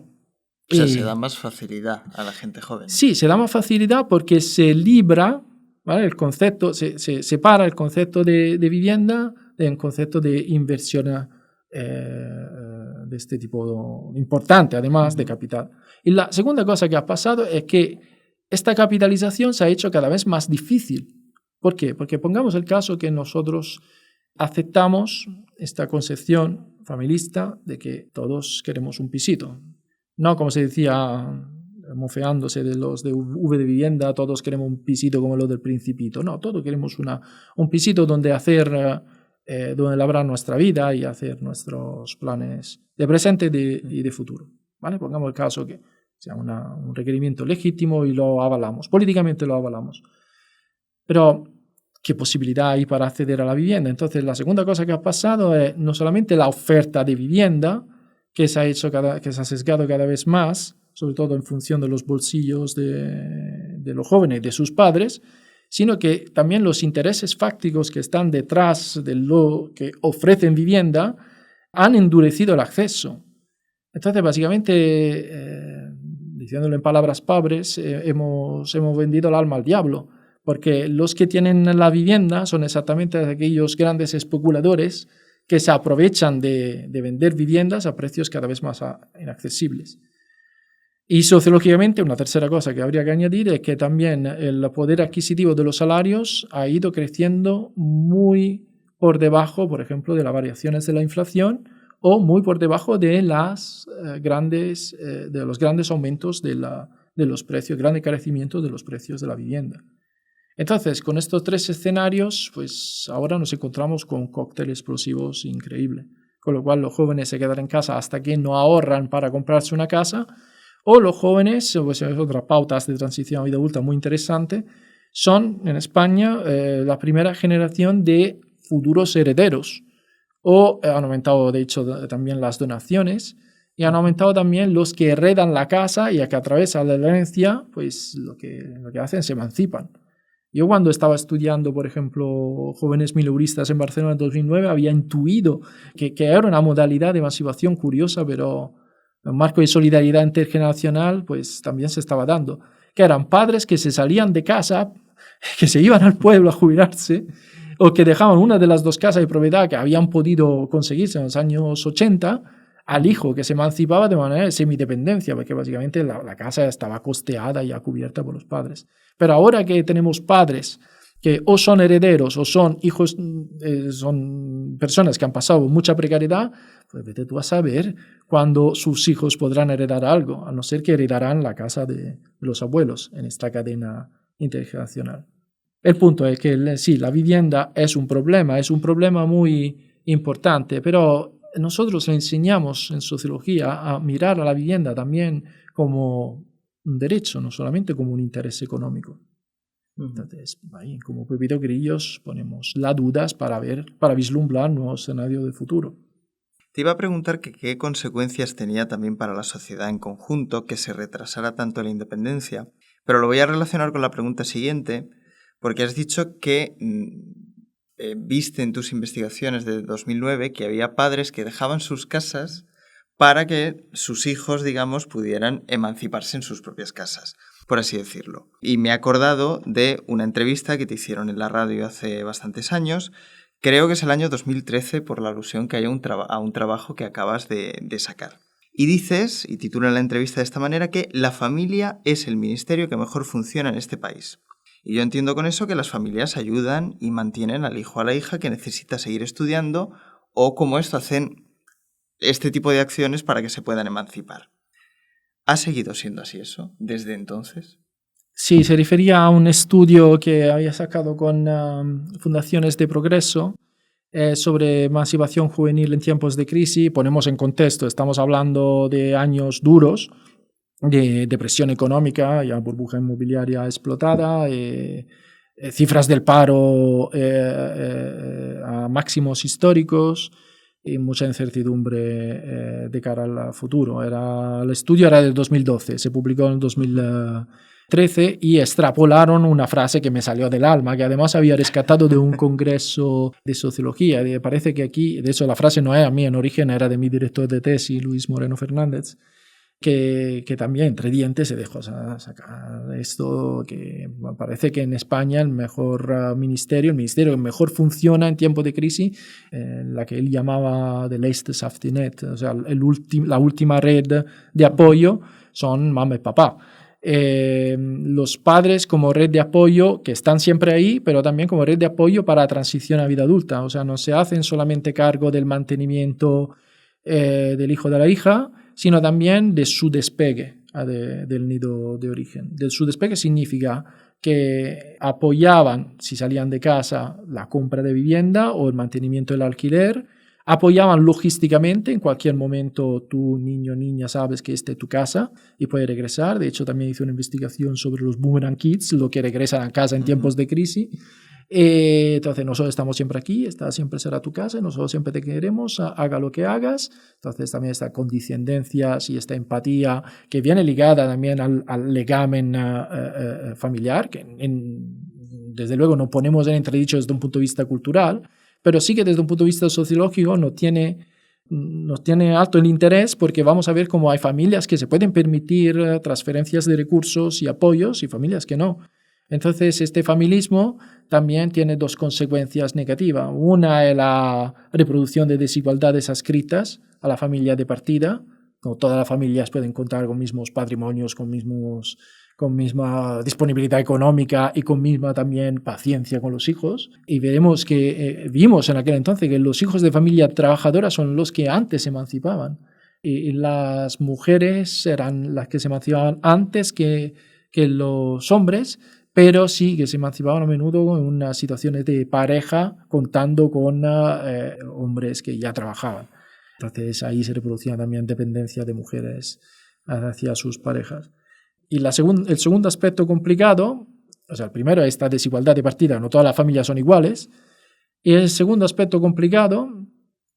O sea, se da más facilidad a la gente joven. Sí, se da más facilidad porque se libra, ¿vale? El concepto, se separa el concepto de vivienda del concepto de inversión de este tipo importante, además de capital. Y la segunda cosa que ha pasado es que esta capitalización se ha hecho cada vez más difícil. ¿Por qué? Porque pongamos el caso que nosotros aceptamos esta concepción familista de que todos queremos un pisito. No como se decía, mofeándose de los de V de vivienda, todos queremos un pisito como lo del Principito. No, todos queremos un pisito donde donde labrar nuestra vida y hacer nuestros planes de presente y de futuro. ¿Vale? Pongamos el caso que sea un requerimiento legítimo y lo avalamos, políticamente lo avalamos. Pero, ¿qué posibilidad hay para acceder a la vivienda? Entonces, la segunda cosa que ha pasado es no solamente la oferta de vivienda, que se ha sesgado cada vez más, sobre todo en función de los bolsillos de los jóvenes y de sus padres, sino que también los intereses fácticos que están detrás de lo que ofrecen vivienda han endurecido el acceso. Entonces, básicamente, diciéndolo en palabras pobres, hemos vendido el alma al diablo, porque los que tienen la vivienda son exactamente aquellos grandes especuladores que se aprovechan de vender viviendas a precios cada vez más inaccesibles. Y sociológicamente, una tercera cosa que habría que añadir es que también el poder adquisitivo de los salarios ha ido creciendo muy por debajo, por ejemplo, de las variaciones de la inflación o muy por debajo de los grandes aumentos de los precios, grande carecimiento de los precios de la vivienda. Entonces, con estos tres escenarios, pues ahora nos encontramos con un cóctel explosivo increíble, con lo cual los jóvenes se quedan en casa hasta que no ahorran para comprarse una casa, o los jóvenes, pues otras pautas de transición a vida adulta muy interesante, son en España la primera generación de futuros herederos, o han aumentado de hecho también las donaciones, y han aumentado también los que heredan la casa y que a través de la herencia, pues lo que hacen se emancipan. Yo cuando estaba estudiando, por ejemplo, jóvenes mileuristas en Barcelona en 2009, había intuido que era una modalidad de emancipación curiosa, pero un marco de solidaridad intergeneracional pues también se estaba dando, que eran padres que se salían de casa, que se iban al pueblo a jubilarse, o que dejaban una de las dos casas de propiedad que habían podido conseguirse en los años 80 al hijo que se emancipaba de manera de semidependencia, porque básicamente la casa estaba costeada y ya cubierta por los padres. Pero ahora que tenemos padres que o son herederos o son hijos, son personas que han pasado mucha precariedad, pues vete tú a saber cuándo sus hijos podrán heredar algo, a no ser que heredarán la casa de los abuelos en esta cadena intergeneracional. El punto es que sí, la vivienda es un problema muy importante, pero nosotros le enseñamos en sociología a mirar a la vivienda también como un derecho, no solamente como un interés económico. Entonces, ahí, como Pepito Grillos, ponemos las dudas para vislumbrar nuevos escenarios de futuro. Te iba a preguntar que qué consecuencias tenía también para la sociedad en conjunto que se retrasara tanto la independencia, pero lo voy a relacionar con la pregunta siguiente, porque has dicho que viste en tus investigaciones de 2009 que había padres que dejaban sus casas para que sus hijos, digamos, pudieran emanciparse en sus propias casas, por así decirlo. Y me he acordado de una entrevista que te hicieron en la radio hace bastantes años, creo que es el año 2013, por la alusión que hay a un trabajo que acabas de sacar. Y dices, y titulan la entrevista de esta manera, que la familia es el ministerio que mejor funciona en este país. Y yo entiendo con eso que las familias ayudan y mantienen al hijo o a la hija que necesita seguir estudiando, o como esto hacen este tipo de acciones para que se puedan emancipar. ¿Ha seguido siendo así eso desde entonces? Sí, se refería a un estudio que había sacado con fundaciones de progreso sobre emancipación juvenil en tiempos de crisis. Ponemos en contexto, estamos hablando de años duros, de depresión económica, ya burbuja inmobiliaria explotada, cifras del paro a máximos históricos, y mucha incertidumbre de cara al futuro. El estudio era del 2012, se publicó en el 2013 y extrapolaron una frase que me salió del alma, que además había rescatado de un congreso de sociología. Parece que aquí, de hecho la frase no era mía en origen, era de mi director de tesis, Luis Moreno Fernández, que también entre dientes se dejó sacar esto, que parece que en España el mejor ministerio, el ministerio que mejor funciona en tiempos de crisis, la que él llamaba the last safety net, o sea, la última red de apoyo son mamá y papá. Los padres como red de apoyo que están siempre ahí, pero también como red de apoyo para la transición a vida adulta, o sea, no se hacen solamente cargo del mantenimiento del hijo de la hija, sino también de su despegue del nido de origen. De su despegue significa que apoyaban, si salían de casa, la compra de vivienda o el mantenimiento del alquiler, apoyaban logísticamente, en cualquier momento tu niño o niña sabes que esta es tu casa y puedes regresar. De hecho, también hice una investigación sobre los boomerang kids, lo que regresan a casa en tiempos de crisis. Entonces nosotros estamos siempre aquí, esta siempre será tu casa, nosotros siempre te queremos, haga lo que hagas. Entonces también esta condescendencia y esta empatía que viene ligada también al legamen familiar, que desde luego no ponemos en entredicho desde un punto de vista cultural, pero sí que desde un punto de vista sociológico nos tiene alto el interés, porque vamos a ver cómo hay familias que se pueden permitir transferencias de recursos y apoyos y familias que no. Entonces, este familismo también tiene dos consecuencias negativas. Una es la reproducción de desigualdades adscritas a la familia de partida, No todas las familias pueden contar con mismos patrimonios, con misma disponibilidad económica y con misma también paciencia con los hijos. Y vimos en aquel entonces que los hijos de familia trabajadora son los que antes se emancipaban. Y las mujeres eran las que se emancipaban antes que los hombres, pero sí que se emancipaban a menudo en unas situaciones de pareja, contando con hombres que ya trabajaban. Entonces ahí se reproducía también dependencia de mujeres hacia sus parejas. Y el segundo aspecto complicado, o sea, el primero es esta desigualdad de partida, no todas las familias son iguales, y el segundo aspecto complicado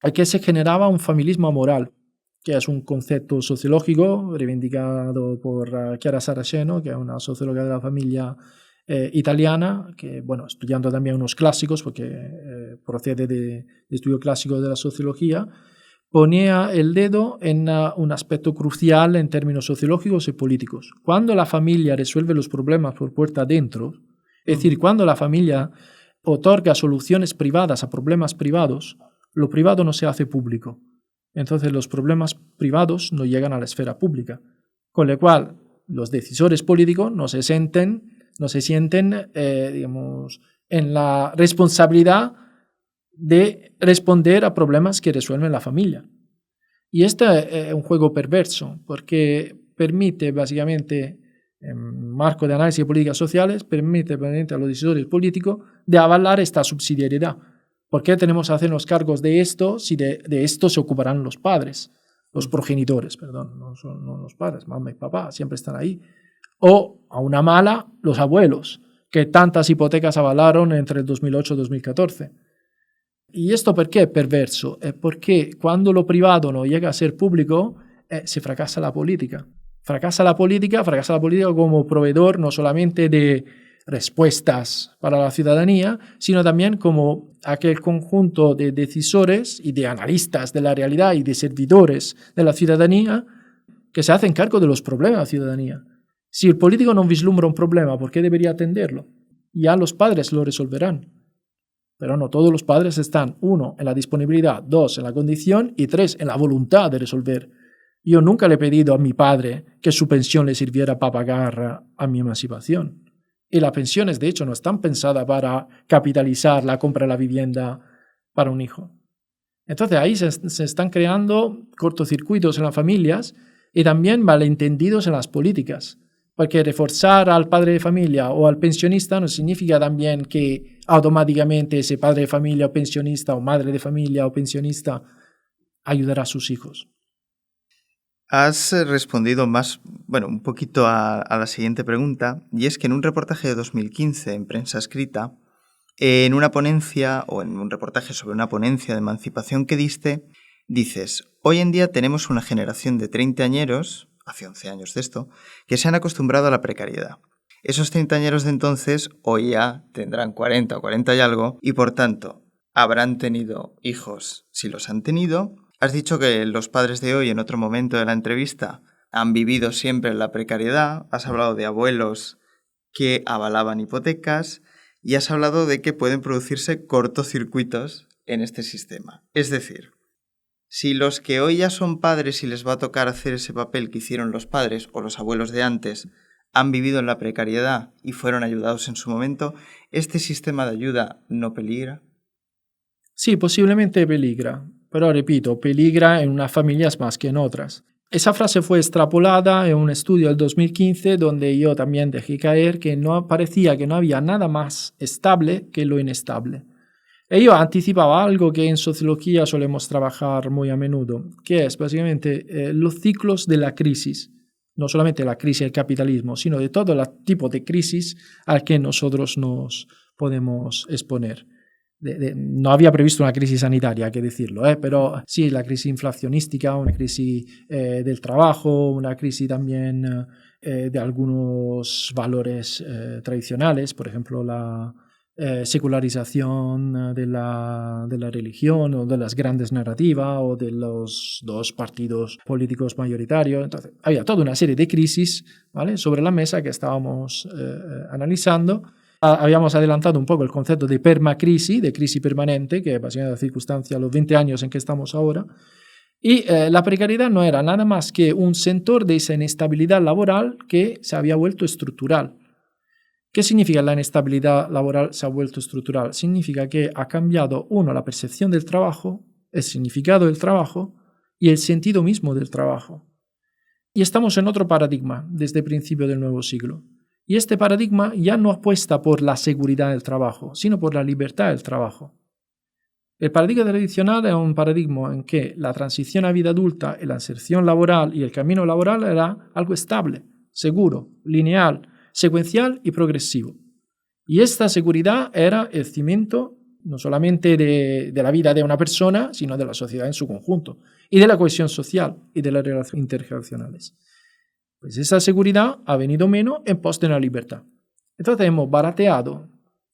es que se generaba un familismo moral, que es un concepto sociológico reivindicado por Chiara Saraceno, que es una socióloga de la familia italiana, que, bueno, estudiando también unos clásicos, porque procede de estudio clásico de la sociología, ponía el dedo en un aspecto crucial en términos sociológicos y políticos. Cuando la familia resuelve los problemas por puerta adentro, es decir, cuando la familia otorga soluciones privadas a problemas privados, lo privado no se hace público. Entonces los problemas privados no llegan a la esfera pública, con lo cual los decisores políticos no se sienten en la responsabilidad de responder a problemas que resuelven la familia. Y este es un juego perverso, porque permite básicamente, en marco de análisis de políticas sociales, permite a los decisores políticos de avalar esta subsidiariedad. ¿Por qué tenemos que hacernos cargos de esto si de esto se ocuparán los padres? Los progenitores, perdón, no los padres, mamá y papá, siempre están ahí. O, a una mala, los abuelos, que tantas hipotecas avalaron entre el 2008 y 2014. ¿Y esto por qué es perverso? Es porque cuando lo privado no llega a ser público, se fracasa la política. Fracasa la política como proveedor no solamente de respuestas para la ciudadanía, sino también como aquel conjunto de decisores y de analistas de la realidad y de servidores de la ciudadanía que se hacen cargo de los problemas de la ciudadanía. Si el político no vislumbra un problema, ¿por qué debería atenderlo? Ya los padres lo resolverán. Pero no todos los padres están, 1, en la disponibilidad, 2, en la condición y 3, en la voluntad de resolver. Yo nunca le he pedido a mi padre que su pensión le sirviera para pagar a mi emancipación. Y las pensiones, de hecho, no están pensadas para capitalizar la compra de la vivienda para un hijo. Entonces ahí se están creando cortocircuitos en las familias y también malentendidos en las políticas. Porque reforzar al padre de familia o al pensionista no significa también que automáticamente ese padre de familia o pensionista o madre de familia o pensionista ayudará a sus hijos. Has respondido un poquito a la siguiente pregunta, y es que en un reportaje de 2015 en Prensa Escrita, en una ponencia o en un reportaje sobre una ponencia de emancipación que diste, dices: hoy en día tenemos una generación de treintañeros, hace 11 años de esto, que se han acostumbrado a la precariedad. Esos treintañeros de entonces hoy ya tendrán 40 o 40 y algo, y por tanto habrán tenido hijos si los han tenido. Has dicho que los padres de hoy, en otro momento de la entrevista, han vivido siempre en la precariedad. Has hablado de abuelos que avalaban hipotecas y has hablado de que pueden producirse cortocircuitos en este sistema. Es decir, si los que hoy ya son padres y les va a tocar hacer ese papel que hicieron los padres o los abuelos de antes han vivido en la precariedad y fueron ayudados en su momento, ¿este sistema de ayuda no peligra? Sí, posiblemente peligra. Pero repito, peligra en unas familias más que en otras. Esa frase fue extrapolada en un estudio del 2015 donde yo también dejé caer que parecía que no había nada más estable que lo inestable. Yo anticipaba algo que en sociología solemos trabajar muy a menudo, que es básicamente los ciclos de la crisis. No solamente la crisis del capitalismo, sino de todo el tipo de crisis al que nosotros nos podemos exponer. No había previsto una crisis sanitaria, hay que decirlo, pero sí, la crisis inflacionística, una crisis del trabajo, una crisis también de algunos valores tradicionales, por ejemplo, la secularización de la religión o de las grandes narrativas o de los dos partidos políticos mayoritarios. Entonces, había toda una serie de crisis, ¿vale?, sobre la mesa que estábamos analizando. Habíamos adelantado un poco el concepto de permacrisis, de crisis permanente, que es básicamente la circunstancia, los 20 años en que estamos ahora. Y la precariedad no era nada más que un sector de esa inestabilidad laboral que se había vuelto estructural. ¿Qué significa la inestabilidad laboral se ha vuelto estructural? Significa que ha cambiado, uno, la percepción del trabajo, el significado del trabajo y el sentido mismo del trabajo. Y estamos en otro paradigma desde el principio del nuevo siglo. Y este paradigma ya no apuesta por la seguridad del trabajo, sino por la libertad del trabajo. El paradigma tradicional era un paradigma en que la transición a vida adulta, la inserción laboral y el camino laboral era algo estable, seguro, lineal, secuencial y progresivo. Y esta seguridad era el cimiento no solamente de la vida de una persona, sino de la sociedad en su conjunto, y de la cohesión social y de las relaciones intergeneracionales. Pues esa seguridad ha venido menos en pos de la libertad. Entonces hemos barateado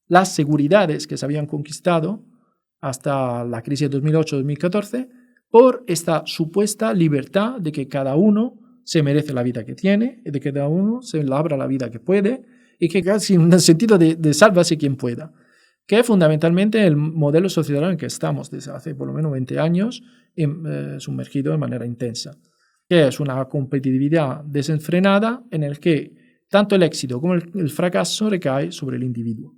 las seguridades que se habían conquistado hasta la crisis de 2008-2014 por esta supuesta libertad de que cada uno se merece la vida que tiene, y de que cada uno se labra la vida que puede, y que casi en el sentido de sálvase quien pueda, que es fundamentalmente el modelo social en el que estamos desde hace por lo menos 20 años sumergido de manera intensa, que es una competitividad desenfrenada en el que tanto el éxito como el fracaso recae sobre el individuo,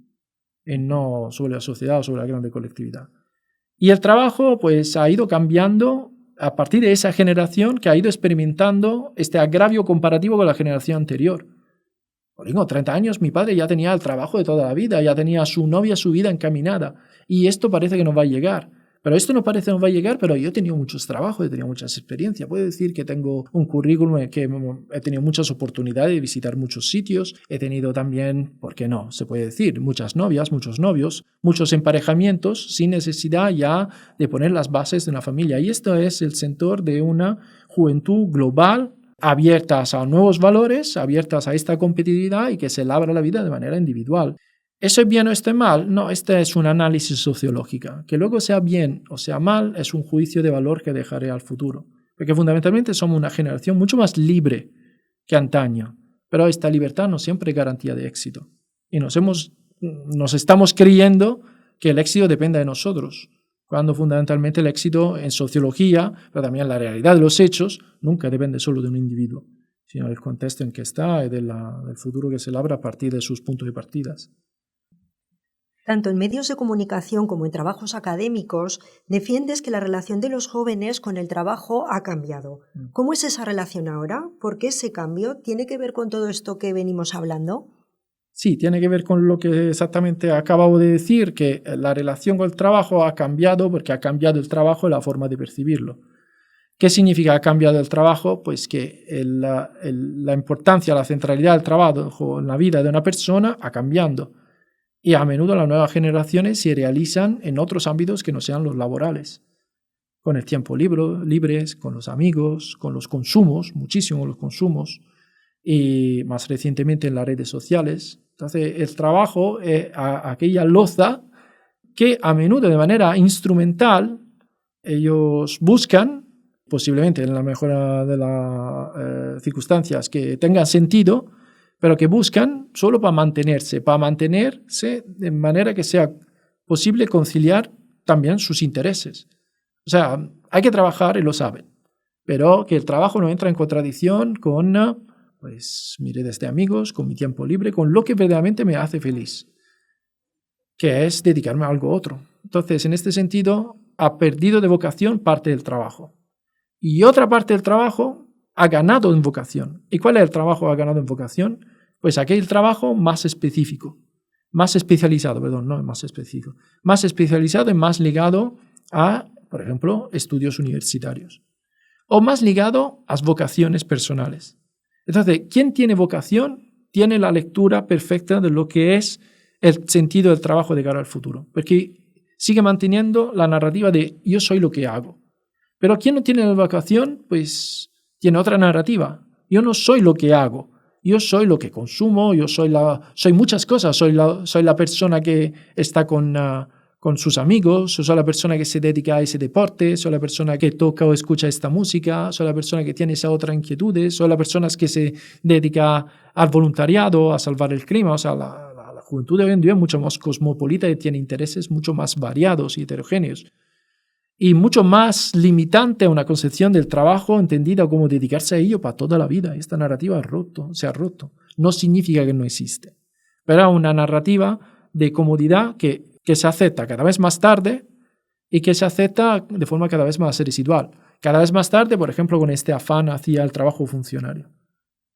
y no sobre la sociedad o sobre la grande colectividad. Y el trabajo pues ha ido cambiando a partir de esa generación que ha ido experimentando este agravio comparativo con la generación anterior. Tengo 30 años, mi padre ya tenía el trabajo de toda la vida, ya tenía su novia, su vida encaminada, y esto parece que no va a llegar. Pero esto no parece que no va a llegar, pero yo he tenido muchos trabajos, he tenido muchas experiencias. Puedo decir que tengo un currículum en el que he tenido muchas oportunidades de visitar muchos sitios. He tenido también, ¿por qué no? Se puede decir, muchas novias, muchos novios, muchos emparejamientos sin necesidad ya de poner las bases de una familia. Y esto es el sector de una juventud global, abiertas a nuevos valores, abiertas a esta competitividad y que se labra la vida de manera individual. ¿Eso es bien o esto es mal? No, este es un análisis sociológico. Que luego sea bien o sea mal es un juicio de valor que dejaré al futuro. Porque fundamentalmente somos una generación mucho más libre que antaño. Pero esta libertad no siempre es garantía de éxito. Y nos estamos creyendo que el éxito depende de nosotros, cuando fundamentalmente el éxito en sociología, pero también la realidad de los hechos, nunca depende solo de un individuo, sino del contexto en que está y del futuro que se labra a partir de sus puntos de partida. Tanto en medios de comunicación como en trabajos académicos, defiendes que la relación de los jóvenes con el trabajo ha cambiado. ¿Cómo es esa relación ahora? ¿Por qué ese cambio? ¿Tiene que ver con todo esto que venimos hablando? Sí, tiene que ver con lo que exactamente acabo de decir, que la relación con el trabajo ha cambiado porque ha cambiado el trabajo y la forma de percibirlo. ¿Qué significa ha cambiado el trabajo? Pues que la importancia, la centralidad del trabajo en la vida de una persona ha cambiado. Y a menudo las nuevas generaciones se realizan en otros ámbitos que no sean los laborales. Con el tiempo libre, con los amigos, con los consumos, muchísimo los consumos, y más recientemente en las redes sociales. Entonces el trabajo es aquella loza que a menudo de manera instrumental ellos buscan, posiblemente en la mejor de las circunstancias que tengan sentido, pero que buscan solo para mantenerse de manera que sea posible conciliar también sus intereses. O sea, hay que trabajar y lo saben, pero que el trabajo no entra en contradicción con mis redes de amigos, con mi tiempo libre, con lo que verdaderamente me hace feliz, que es dedicarme a algo otro. Entonces, en este sentido, ha perdido de vocación parte del trabajo. Y otra parte del trabajo ha ganado en vocación. ¿Y cuál es el trabajo que ha ganado en vocación? Pues aquel trabajo más específico, más especializado y más ligado a, por ejemplo, estudios universitarios, o más ligado a las vocaciones personales. Entonces, quien tiene vocación tiene la lectura perfecta de lo que es el sentido del trabajo de cara al futuro, porque sigue manteniendo la narrativa de yo soy lo que hago. Pero quien no tiene la vocación, pues tiene otra narrativa. Yo no soy lo que hago. Yo soy lo que consumo, soy muchas cosas, soy la persona que está con sus amigos, soy la persona que se dedica a ese deporte, soy la persona que toca o escucha esta música, soy la persona que tiene esa otra inquietud, soy la persona que se dedica al voluntariado, a salvar el clima. O sea, la juventud de hoy en día es mucho más cosmopolita y tiene intereses mucho más variados y heterogéneos. y mucho más limitante a una concepción del trabajo entendida como dedicarse a ello para toda la vida. Esta narrativa se ha roto. No significa que no existe, pero es una narrativa de comodidad que se acepta cada vez más tarde y que se acepta de forma cada vez más residual. Cada vez más tarde, por ejemplo, con este afán hacia el trabajo funcionario.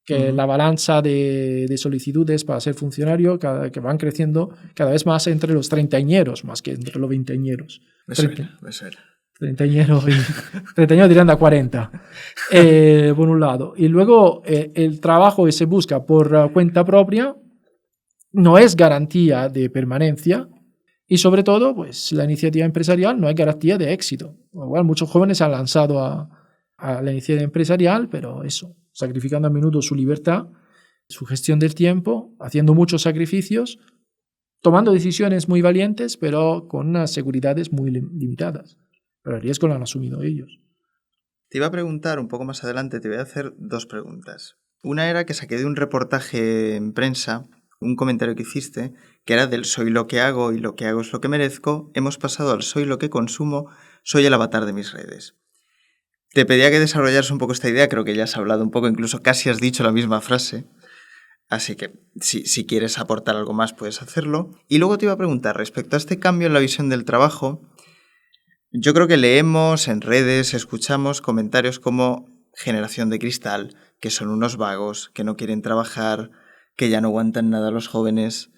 Que la balanza de solicitudes para ser funcionario que van creciendo cada vez más entre los treintañeros, más que entre los veinteañeros. Eso era. Treintañeros tirando a 40, por un lado. Y luego el trabajo que se busca por cuenta propia no es garantía de permanencia y sobre todo pues, la iniciativa empresarial no es garantía de éxito. Igual muchos jóvenes se han lanzado a la iniciativa empresarial, pero eso, sacrificando a menudo su libertad, su gestión del tiempo, haciendo muchos sacrificios, tomando decisiones muy valientes, pero con unas seguridades muy limitadas. Pero el riesgo lo han asumido ellos. Te iba a preguntar un poco más adelante, te voy a hacer 2 preguntas. Una era que saqué de un reportaje en prensa, un comentario que hiciste, que era del soy lo que hago y lo que hago es lo que merezco, hemos pasado al soy lo que consumo, soy el avatar de mis redes. Te pedía que desarrollaras un poco esta idea, creo que ya has hablado un poco, incluso casi has dicho la misma frase, así que si quieres aportar algo más puedes hacerlo. Y luego te iba a preguntar, respecto a este cambio en la visión del trabajo, yo creo que leemos en redes, escuchamos comentarios como generación de cristal, que son unos vagos, que no quieren trabajar, que ya no aguantan nada los jóvenes.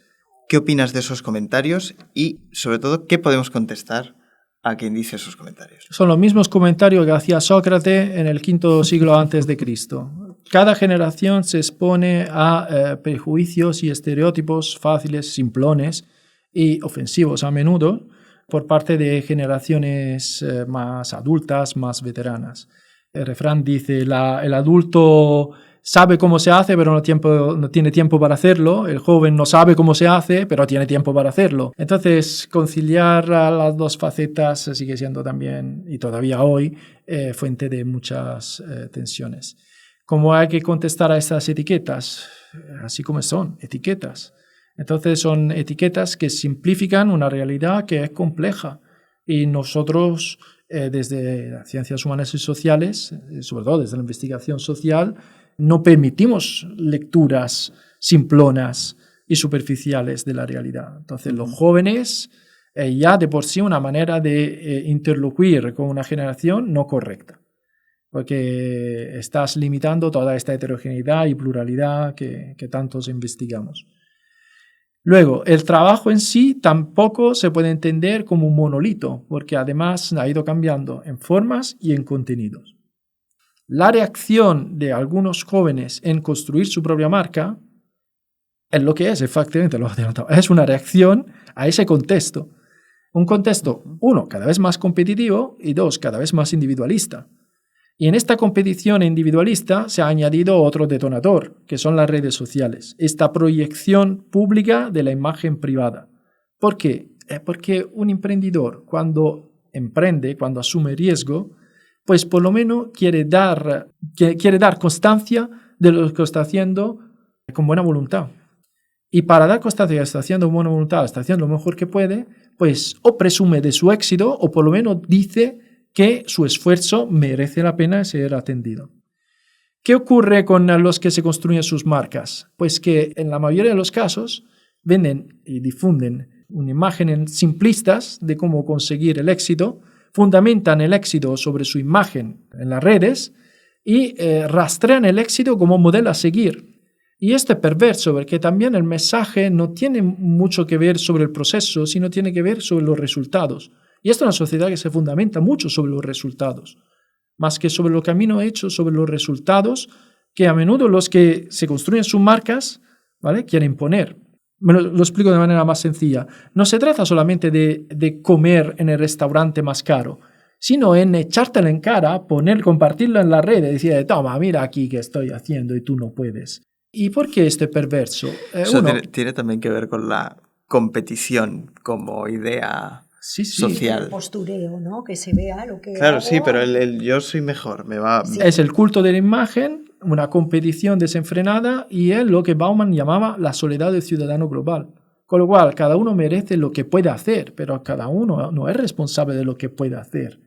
¿Qué opinas de esos comentarios? Y, sobre todo, ¿qué podemos contestar a quien dice esos comentarios? Son los mismos comentarios que hacía Sócrates en el V siglo antes de Cristo. Cada generación se expone a prejuicios y estereotipos fáciles, simplones y ofensivos a menudo, por parte de generaciones más adultas, más veteranas. El refrán dice, el adulto sabe cómo se hace, pero no tiene tiempo para hacerlo. El joven no sabe cómo se hace, pero tiene tiempo para hacerlo. Entonces, conciliar las dos facetas sigue siendo también, y todavía hoy, fuente de muchas tensiones. ¿Cómo hay que contestar a estas etiquetas? Así como son, etiquetas. Entonces son etiquetas que simplifican una realidad que es compleja y nosotros desde las ciencias humanas y sociales, sobre todo desde la investigación social, no permitimos lecturas simplonas y superficiales de la realidad. Entonces los jóvenes ya de por sí una manera de interlocuir con una generación no correcta, porque estás limitando toda esta heterogeneidad y pluralidad que tantos investigamos. Luego, el trabajo en sí tampoco se puede entender como un monolito, porque además ha ido cambiando en formas y en contenidos. La reacción de algunos jóvenes en construir su propia marca es lo que es, efectivamente, lo he adelantado, es una reacción a ese contexto. Un contexto, 1, cada vez más competitivo y 2, cada vez más individualista. Y en esta competición individualista se ha añadido otro detonador, que son las redes sociales, esta proyección pública de la imagen privada. ¿Por qué? Porque un emprendedor, cuando emprende, cuando asume riesgo, pues por lo menos quiere dar constancia de lo que está haciendo con buena voluntad. Y para dar constancia de que está haciendo con buena voluntad, está haciendo lo mejor que puede, pues o presume de su éxito o por lo menos dice que su esfuerzo merece la pena ser atendido. ¿Qué ocurre con los que se construyen sus marcas? Pues que en la mayoría de los casos venden y difunden una imagen simplistas de cómo conseguir el éxito, fundamentan el éxito sobre su imagen en las redes y rastrean el éxito como modelo a seguir. Y esto es perverso porque también el mensaje no tiene mucho que ver sobre el proceso, sino tiene que ver sobre los resultados. Y esta es una sociedad que se fundamenta mucho sobre los resultados, más que sobre lo camino hecho, sobre los resultados que a menudo los que se construyen sus marcas, ¿vale?, quieren imponer. Lo explico de manera más sencilla. No se trata solamente de comer en el restaurante más caro, sino en echártelo en cara, compartirlo en la red y decir, toma, mira aquí que estoy haciendo y tú no puedes. ¿Y por qué esto es perverso? Eso tiene también que ver con la competición como idea... Sí. social. El postureo, ¿no? Que se vea lo que Claro, hago. sí, pero el yo soy mejor, me va... Sí. Es el culto de la imagen, una competición desenfrenada y es lo que Bauman llamaba la soledad del ciudadano global. Con lo cual, cada uno merece lo que puede hacer, pero cada uno no es responsable de lo que puede hacer.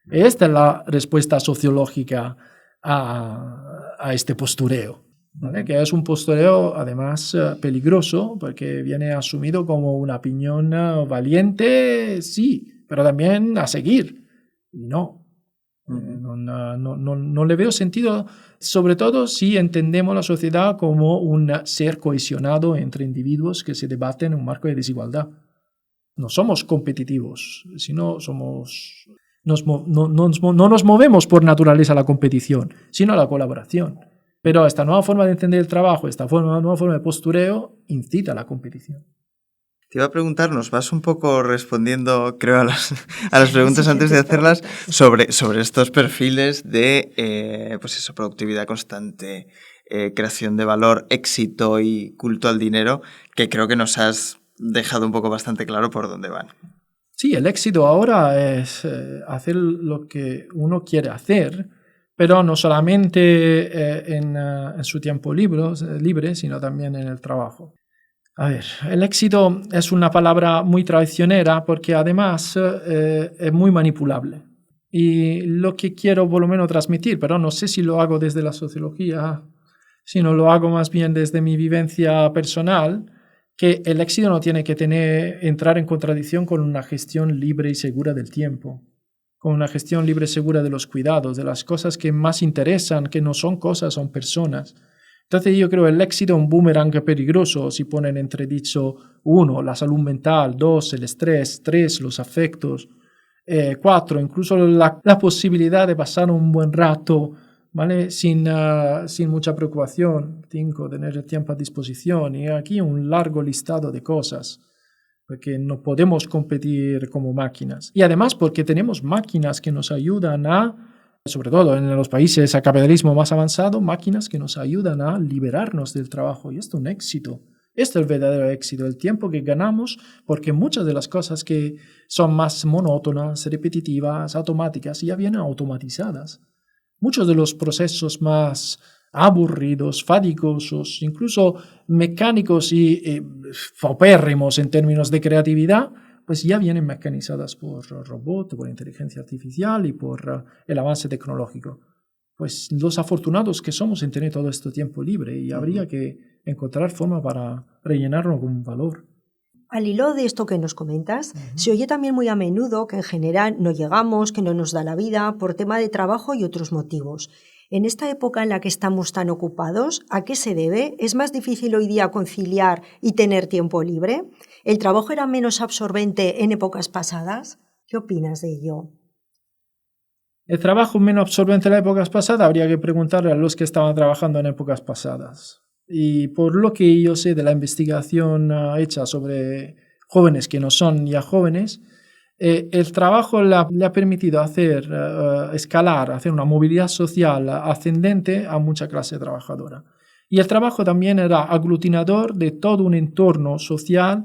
Esta es la respuesta sociológica a este postureo, ¿vale? Que es un postureo además peligroso porque viene asumido como una opinión valiente, sí, pero también a seguir. Y no. No le veo sentido, sobre todo si entendemos la sociedad como un ser cohesionado entre individuos que se debaten en un marco de desigualdad. No somos competitivos, sino no nos movemos por naturaleza a la competición, sino a la colaboración. Pero esta nueva forma de entender el trabajo, esta nueva forma de postureo, incita a la competición. Te iba a preguntar, nos vas un poco respondiendo, creo, a las preguntas antes de hacerlas, sobre estos perfiles de productividad constante, creación de valor, éxito y culto al dinero, que creo que nos has dejado un poco bastante claro por dónde van. Sí, el éxito ahora es hacer lo que uno quiere hacer, pero no solamente en su tiempo libre, sino también en el trabajo. A ver, el éxito es una palabra muy traicionera porque además es muy manipulable. Y lo que quiero por lo menos transmitir, pero no sé si lo hago desde la sociología, sino lo hago más bien desde mi vivencia personal, que el éxito no tiene que entrar en contradicción con una gestión libre y segura del tiempo, con una gestión libre y segura de los cuidados, de las cosas que más interesan, que no son cosas, son personas. Entonces yo creo que el éxito es un boomerang peligroso si ponen en entredicho 1, la salud mental, 2, el estrés, 3, los afectos, 4, incluso la posibilidad de pasar un buen rato, ¿vale? Sin mucha preocupación, 5, tener el tiempo a disposición, y aquí un largo listado de cosas, porque no podemos competir como máquinas. Y además porque tenemos máquinas que nos ayudan sobre todo en los países a capitalismo más avanzado, máquinas que nos ayudan a liberarnos del trabajo. Y esto es un éxito. Este es el verdadero éxito, el tiempo que ganamos, porque muchas de las cosas que son más monótonas, repetitivas, automáticas, ya vienen automatizadas. Muchos de los procesos más aburridos, fatigosos, incluso mecánicos y paupérrimos en términos de creatividad, pues ya vienen mecanizadas por robots, por inteligencia artificial y por el avance tecnológico. Pues los afortunados que somos en tener todo este tiempo libre, y habría que encontrar forma para rellenarlo con valor. Al hilo de esto que nos comentas, se oye también muy a menudo que en general no llegamos, que no nos da la vida por tema de trabajo y otros motivos. En esta época en la que estamos tan ocupados, ¿a qué se debe? ¿Es más difícil hoy día conciliar y tener tiempo libre? ¿El trabajo era menos absorbente en épocas pasadas? ¿Qué opinas de ello? El trabajo menos absorbente en las épocas pasadas habría que preguntarle a los que estaban trabajando en épocas pasadas. Y por lo que yo sé de la investigación hecha sobre jóvenes que no son ya jóvenes, el trabajo le ha permitido escalar, hacer una movilidad social ascendente a mucha clase trabajadora. Y el trabajo también era aglutinador de todo un entorno social,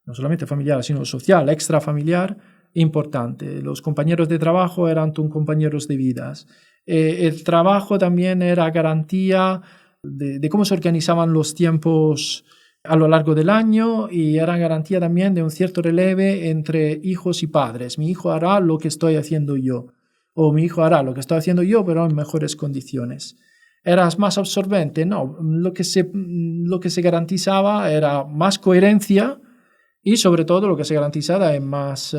no solamente familiar, sino social, extrafamiliar, importante. Los compañeros de trabajo eran tus compañeros de vidas. El trabajo también era garantía de cómo se organizaban los tiempos a lo largo del año, y era garantía también de un cierto releve entre hijos y padres. Mi hijo hará lo que estoy haciendo yo, o mi hijo hará lo que estoy haciendo yo, pero en mejores condiciones. ¿Eras más absorbente? No, lo que se garantizaba era más coherencia, y sobre todo lo que se garantizaba es más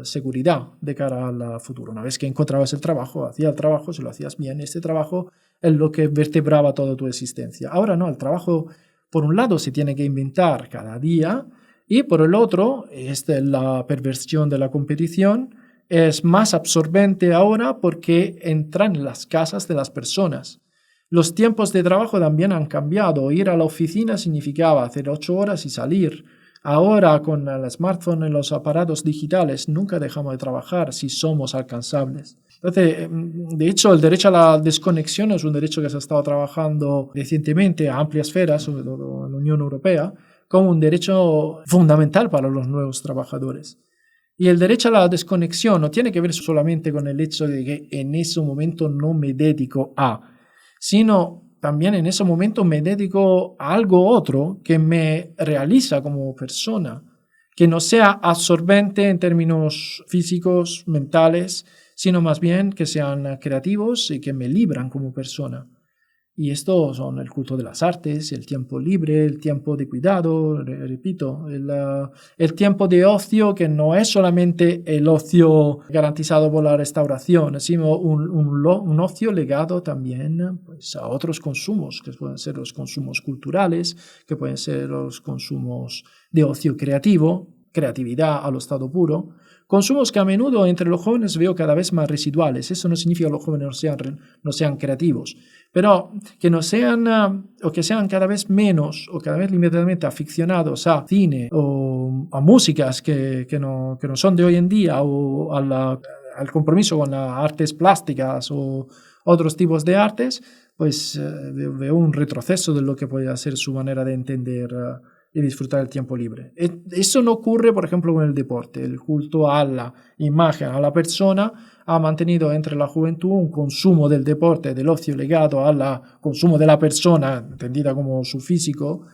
seguridad de cara al futuro. Una vez que encontrabas el trabajo, hacías el trabajo, si lo hacías bien, este trabajo es lo que vertebraba toda tu existencia. Ahora no, el trabajo por un lado se tiene que inventar cada día, y por el otro, esta es la perversión de la competición, es más absorbente ahora porque entra en las casas de las personas. Los tiempos de trabajo también han cambiado. Ir a la oficina significaba hacer 8 horas y salir. Ahora, con el smartphone y los aparatos digitales, nunca dejamos de trabajar si somos alcanzables. Entonces, de hecho, el derecho a la desconexión es un derecho que se ha estado trabajando recientemente a amplia esfera, sobre todo en la Unión Europea, como un derecho fundamental para los nuevos trabajadores. Y el derecho a la desconexión no tiene que ver solamente con el hecho de que en ese momento no me dedico sino también en ese momento me dedico a algo otro que me realiza como persona, que no sea absorbente en términos físicos, mentales, sino más bien que sean creativos y que me libran como persona. Y esto son el culto de las artes, el tiempo libre, el tiempo de cuidado, repito, el tiempo de ocio que no es solamente el ocio garantizado por la restauración, sino un ocio legado también pues, a otros consumos, que pueden ser los consumos culturales, que pueden ser los consumos de ocio creativo, creatividad a lo estado puro. Consumos que a menudo entre los jóvenes veo cada vez más residuales. Eso no significa que los jóvenes no sean creativos, pero que no sean, o que sean cada vez menos, o cada vez limitadamente aficionados a cine o a músicas que no son de hoy en día, o al compromiso con las artes plásticas o otros tipos de artes, pues veo un retroceso de lo que puede ser su manera de entender y disfrutar el tiempo libre. Eso no ocurre, por ejemplo, con el deporte. El culto a la imagen, a la persona, ha mantenido entre la juventud un consumo del deporte, del ocio ligado al consumo de la persona, entendida como su físico.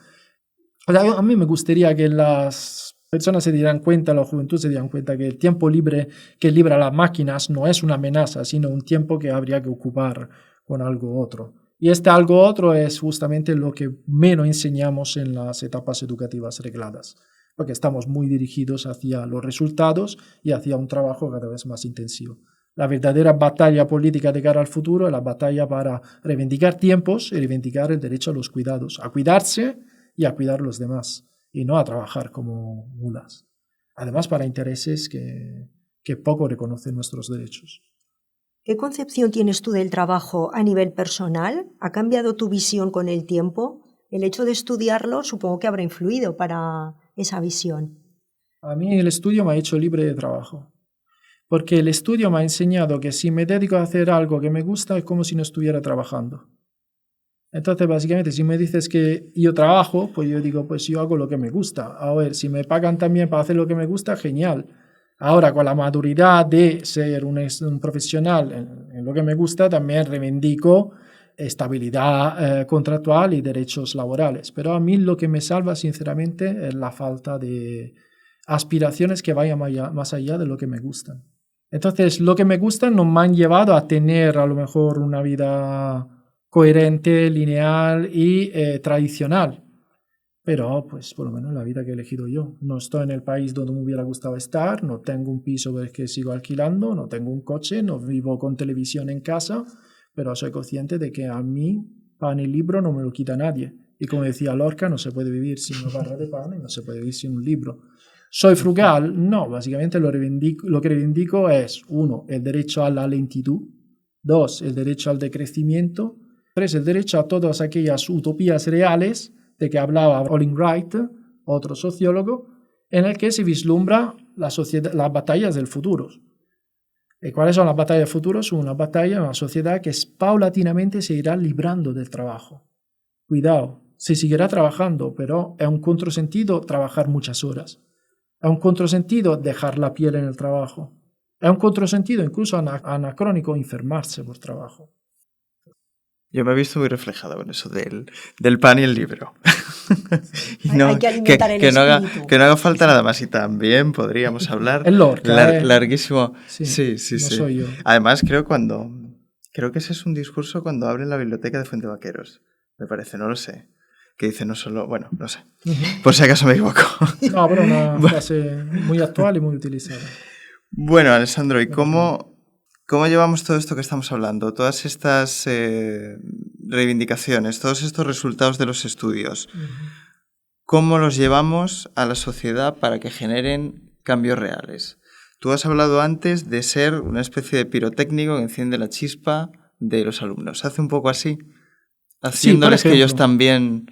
O sea, a mí me gustaría que las personas se dieran cuenta, la juventud se dieran cuenta que el tiempo libre que libra las máquinas no es una amenaza, sino un tiempo que habría que ocupar con algo otro. Y este algo otro es justamente lo que menos enseñamos en las etapas educativas regladas, porque estamos muy dirigidos hacia los resultados y hacia un trabajo cada vez más intensivo. La verdadera batalla política de cara al futuro es la batalla para reivindicar tiempos y reivindicar el derecho a los cuidados, a cuidarse y a cuidar a los demás, y no a trabajar como mulas. Además, para intereses que poco reconocen nuestros derechos. ¿Qué concepción tienes tú del trabajo a nivel personal? ¿Ha cambiado tu visión con el tiempo? El hecho de estudiarlo supongo que habrá influido para esa visión. A mí el estudio me ha hecho libre de trabajo, porque el estudio me ha enseñado que si me dedico a hacer algo que me gusta es como si no estuviera trabajando. Entonces, básicamente, si me dices que yo trabajo, pues yo digo, pues yo hago lo que me gusta. A ver, si me pagan también para hacer lo que me gusta, genial. Ahora, con la maduridad de ser un profesional en lo que me gusta, también reivindico estabilidad contractual y derechos laborales. Pero a mí lo que me salva, sinceramente, es la falta de aspiraciones que vayan más allá de lo que me gustan. Entonces, lo que me gustan no me han llevado a tener a lo mejor una vida coherente, lineal y tradicional. Pero, pues, por lo menos la vida que he elegido yo. No estoy en el país donde me hubiera gustado estar, no tengo un piso que sigo alquilando, no tengo un coche, no vivo con televisión en casa, pero soy consciente de que a mí pan y libro no me lo quita nadie. Y como decía Lorca, no se puede vivir sin una barra de pan y no se puede vivir sin un libro. ¿Soy frugal? No, básicamente lo que reivindico es, 1, el derecho a la lentitud, 2, el derecho al decrecimiento, 3, el derecho a todas aquellas utopías reales de que hablaba Olin Wright, otro sociólogo, en el que se vislumbra las batallas del futuro. ¿Y cuáles son las batallas del futuro? Son una batalla, una sociedad que paulatinamente se irá librando del trabajo. Cuidado, se seguirá trabajando, pero es un contrasentido trabajar muchas horas. Es un contrasentido dejar la piel en el trabajo. Es un contrasentido incluso anacrónico enfermarse por trabajo. Yo me he visto muy reflejado con eso del pan y el libro. Y no, hay que alimentar el espíritu. Que no haga falta nada más. Y también podríamos hablar el Lorca, larguísimo. Sí. No soy yo. Además, creo que ese es un discurso cuando abren la biblioteca de Fuentevaqueros. Me parece, no lo sé. Que dice no solo... Bueno, no sé. Por si acaso me equivoco. No, pero una frase muy actual y muy utilizada. Bueno, Alessandro, ¿y cómo llevamos todo esto que estamos hablando? Todas estas reivindicaciones, todos estos resultados de los estudios. ¿Cómo los llevamos a la sociedad para que generen cambios reales? Tú has hablado antes de ser una especie de pirotécnico que enciende la chispa de los alumnos. ¿Hace un poco así? Haciéndoles que ellos también...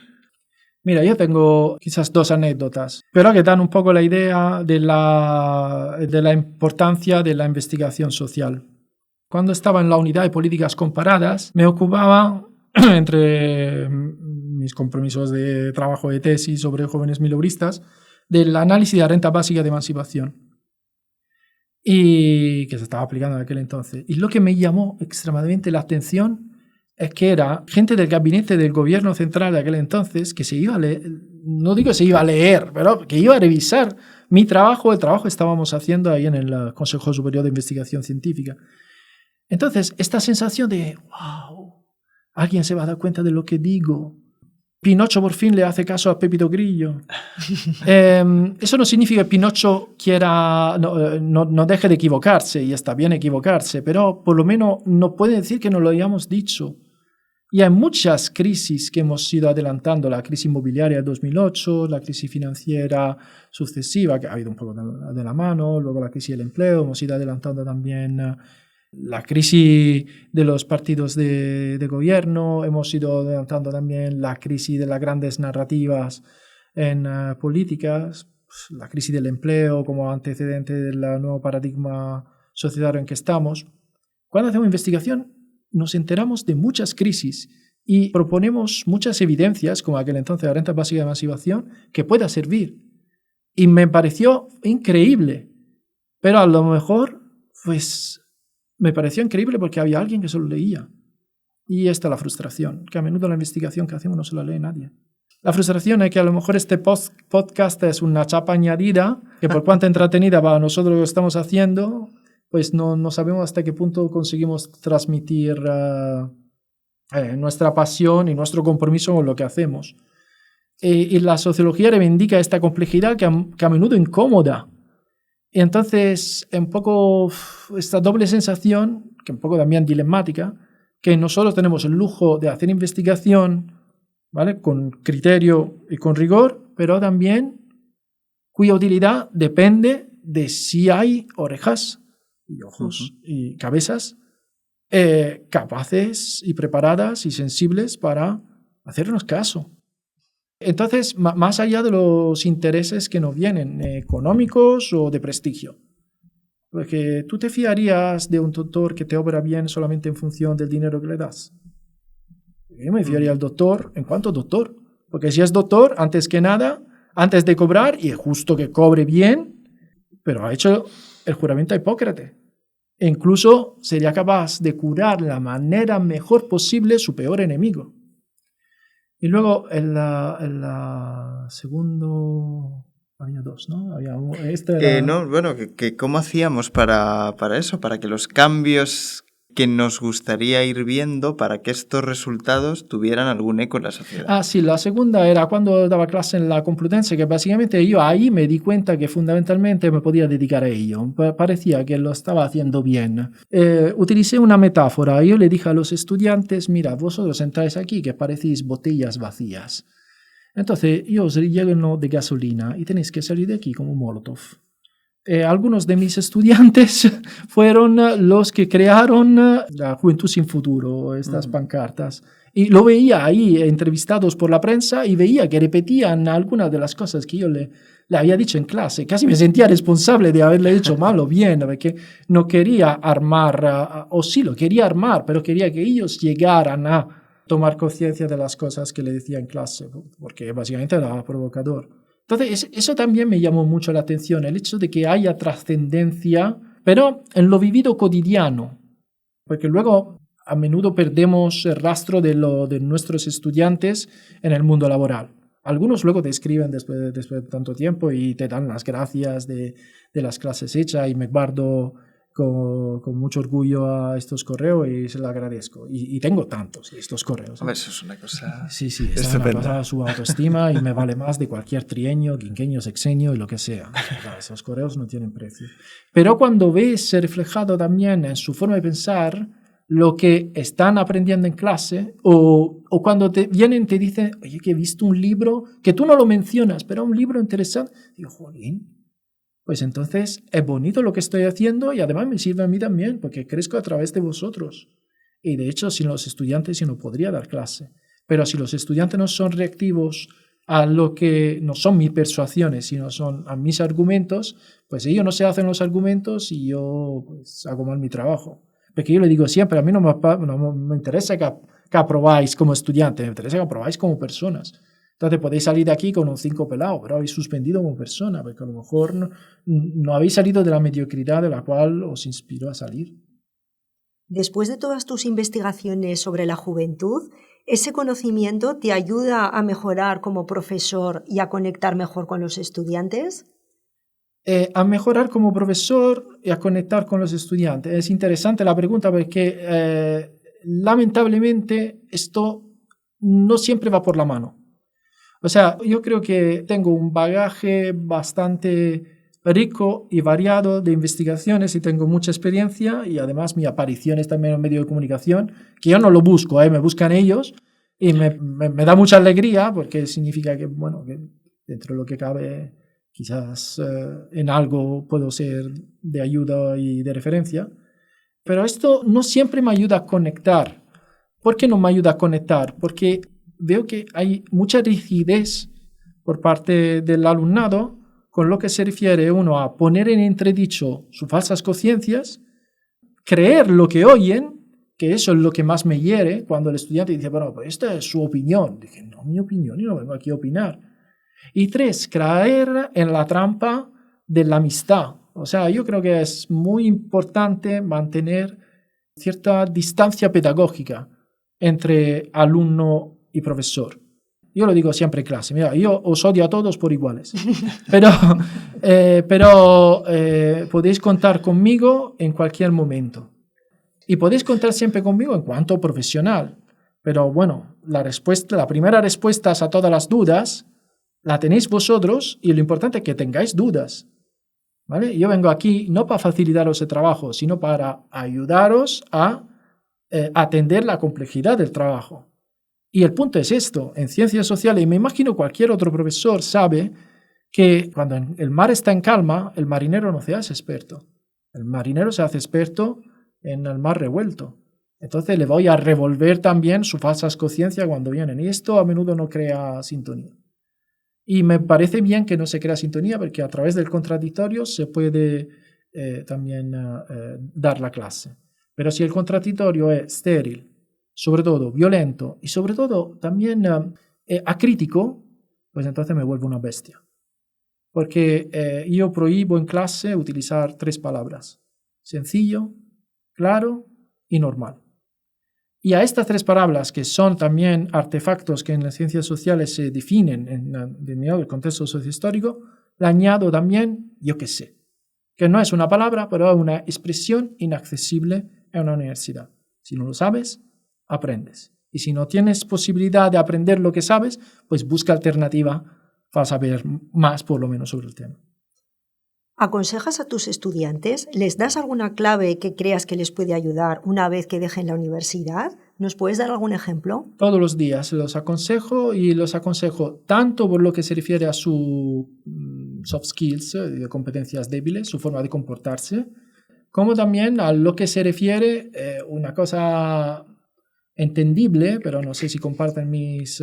Mira, yo tengo quizás 2 anécdotas, pero que dan un poco la idea de la importancia de la investigación social. Cuando estaba en la unidad de políticas comparadas, me ocupaba, entre mis compromisos de trabajo de tesis sobre jóvenes mileuristas, del análisis de la renta básica de emancipación, y que se estaba aplicando en aquel entonces. Y lo que me llamó extremadamente la atención es que era gente del gabinete del gobierno central de aquel entonces que se iba a leer, no digo se iba a leer, pero que iba a revisar mi trabajo, el trabajo que estábamos haciendo ahí en el Consejo Superior de Investigación Científica. Entonces, esta sensación de, wow, alguien se va a dar cuenta de lo que digo. Pinocho por fin le hace caso a Pepito Grillo. Eso no significa que Pinocho no deje de equivocarse, y está bien equivocarse, pero por lo menos no puede decir que no lo hayamos dicho. Y hay muchas crisis que hemos ido adelantando, la crisis inmobiliaria de 2008, la crisis financiera sucesiva, que ha ido un poco de la mano, luego la crisis del empleo, hemos ido adelantando también la crisis de los partidos de gobierno, hemos ido adelantando también la crisis de las grandes narrativas en políticas, la crisis del empleo como antecedente del nuevo paradigma societario en que estamos. Cuando hacemos investigación nos enteramos de muchas crisis y proponemos muchas evidencias, como aquel entonces la renta básica de emancipación, que pueda servir. Y me pareció increíble, pero a lo mejor pues me pareció increíble porque había alguien que solo leía. Y esta es la frustración, que a menudo la investigación que hacemos no se la lee nadie. La frustración es que a lo mejor este podcast es una chapa añadida, que por cuanto entretenida para nosotros lo que estamos haciendo, pues no sabemos hasta qué punto conseguimos transmitir nuestra pasión y nuestro compromiso con lo que hacemos. Y la sociología reivindica esta complejidad que a menudo incómoda. Y entonces, un poco esta doble sensación, que un poco también dilemática, que nosotros tenemos el lujo de hacer investigación, ¿vale?, con criterio y con rigor, pero también cuya utilidad depende de si hay orejas y ojos y cabezas capaces y preparadas y sensibles para hacernos caso. Entonces, más allá de los intereses que nos vienen, económicos o de prestigio, porque tú te fiarías de un doctor que te obra bien solamente en función del dinero que le das. Yo me fiaría al doctor en cuanto doctor, porque si es doctor, antes que nada, antes de cobrar, y es justo que cobre bien, pero ha hecho el juramento a Hipócrates. E incluso sería capaz de curar de la manera mejor posible su peor enemigo. Y luego el segundo... Había dos, ¿no? Había Que ¿cómo hacíamos para eso? Para que los cambios que nos gustaría ir viendo, para que estos resultados tuvieran algún eco en la sociedad. Ah, sí, la segunda era cuando daba clase en la Complutense, que básicamente yo ahí me di cuenta que fundamentalmente me podía dedicar a ello. Parecía que lo estaba haciendo bien. Utilicé una metáfora. Yo le dije a los estudiantes, mira, vosotros entráis aquí que parecéis botellas vacías. Entonces yo os lleno de gasolina y tenéis que salir de aquí como Molotov. Algunos de mis estudiantes fueron los que crearon la Juventud Sin Futuro, estas pancartas. Y lo veía ahí, entrevistados por la prensa, y veía que repetían algunas de las cosas que yo le había dicho en clase. Casi me sentía responsable de haberle dicho mal o bien, porque no quería armar, o sí lo quería armar, pero quería que ellos llegaran a tomar conciencia de las cosas que le decía en clase, porque básicamente era provocador. Entonces, eso también me llamó mucho la atención, el hecho de que haya trascendencia, pero en lo vivido cotidiano, porque luego a menudo perdemos el rastro de nuestros estudiantes en el mundo laboral. Algunos luego te escriben después de tanto tiempo y te dan las gracias de las clases hechas, y me guardo con mucho orgullo a estos correos y se lo agradezco. Y tengo tantos estos correos. Hombre, eso es una cosa... Sí, está una cosa, su autoestima, y me vale más de cualquier trienio, quinquenio, sexenio y lo que sea. Claro, esos correos no tienen precio. Pero cuando ves reflejado también en su forma de pensar lo que están aprendiendo en clase, o cuando te vienen y te dicen, oye, que he visto un libro, que tú no lo mencionas, pero un libro interesante, digo, jolín, pues entonces es bonito lo que estoy haciendo y además me sirve a mí también, porque crezco a través de vosotros. Y de hecho, sin los estudiantes yo no podría dar clase. Pero si los estudiantes no son reactivos a lo que no son mis persuasiones, sino son a mis argumentos, pues ellos no se hacen los argumentos y yo pues hago mal mi trabajo. Porque yo le digo siempre, a mí no me interesa que aprobáis como estudiante, me interesa que aprobáis como personas. Entonces podéis salir de aquí con un 5 pelado, pero habéis suspendido como persona, porque a lo mejor no habéis salido de la mediocridad de la cual os inspiró a salir. Después de todas tus investigaciones sobre la juventud, ¿ese conocimiento te ayuda a mejorar como profesor y a conectar mejor con los estudiantes? a mejorar como profesor y a conectar con los estudiantes. Es interesante la pregunta porque lamentablemente esto no siempre va por la mano. O sea, yo creo que tengo un bagaje bastante rico y variado de investigaciones y tengo mucha experiencia y además mi aparición es también en un medio de comunicación, que yo no lo busco, me buscan ellos y me da mucha alegría porque significa que, bueno, que dentro de lo que cabe quizás en algo puedo ser de ayuda y de referencia, pero esto no siempre me ayuda a conectar. ¿Por qué no me ayuda a conectar? Porque veo que hay mucha rigidez por parte del alumnado con lo que se refiere uno a poner en entredicho sus falsas conciencias, creer lo que oyen, que eso es lo que más me hiere cuando el estudiante dice, bueno, pues esta es su opinión. Dije, no, mi opinión, yo no vengo aquí a opinar. Y 3, caer en la trampa de la amistad. O sea, yo creo que es muy importante mantener cierta distancia pedagógica entre alumno y profesor. Yo lo digo siempre en clase, mira, yo os odio a todos por iguales, pero podéis contar conmigo en cualquier momento. Y podéis contar siempre conmigo en cuanto profesional. Pero bueno, la primera respuesta a todas las dudas la tenéis vosotros y lo importante es que tengáis dudas. ¿Vale? Yo vengo aquí no para facilitaros el trabajo, sino para ayudaros a atender la complejidad del trabajo. Y el punto es esto, en ciencias sociales, y me imagino cualquier otro profesor sabe que cuando el mar está en calma, el marinero no se hace experto. El marinero se hace experto en el mar revuelto. Entonces le voy a revolver también su falsa conciencia cuando vienen. Y esto a menudo no crea sintonía. Y me parece bien que no se crea sintonía porque a través del contradictorio se puede también dar la clase. Pero si el contradictorio es estéril, sobre todo violento y sobre todo también acrítico, pues entonces me vuelvo una bestia. Porque yo prohíbo en clase utilizar 3 palabras. Sencillo, claro y normal. Y a estas 3 palabras, que son también artefactos que en las ciencias sociales se definen en el contexto sociohistórico, le añado también, yo qué sé, que no es una palabra, pero es una expresión inaccesible en una universidad. Si no lo sabes, aprendes. Y si no tienes posibilidad de aprender lo que sabes, pues busca alternativa para saber más, por lo menos, sobre el tema. ¿Aconsejas a tus estudiantes? ¿Les das alguna clave que creas que les puede ayudar una vez que dejen la universidad? ¿Nos puedes dar algún ejemplo? Todos los días los aconsejo y los aconsejo tanto por lo que se refiere a sus soft skills, competencias débiles, su forma de comportarse, como también a lo que se refiere, una cosa entendible, pero no sé si comparten mis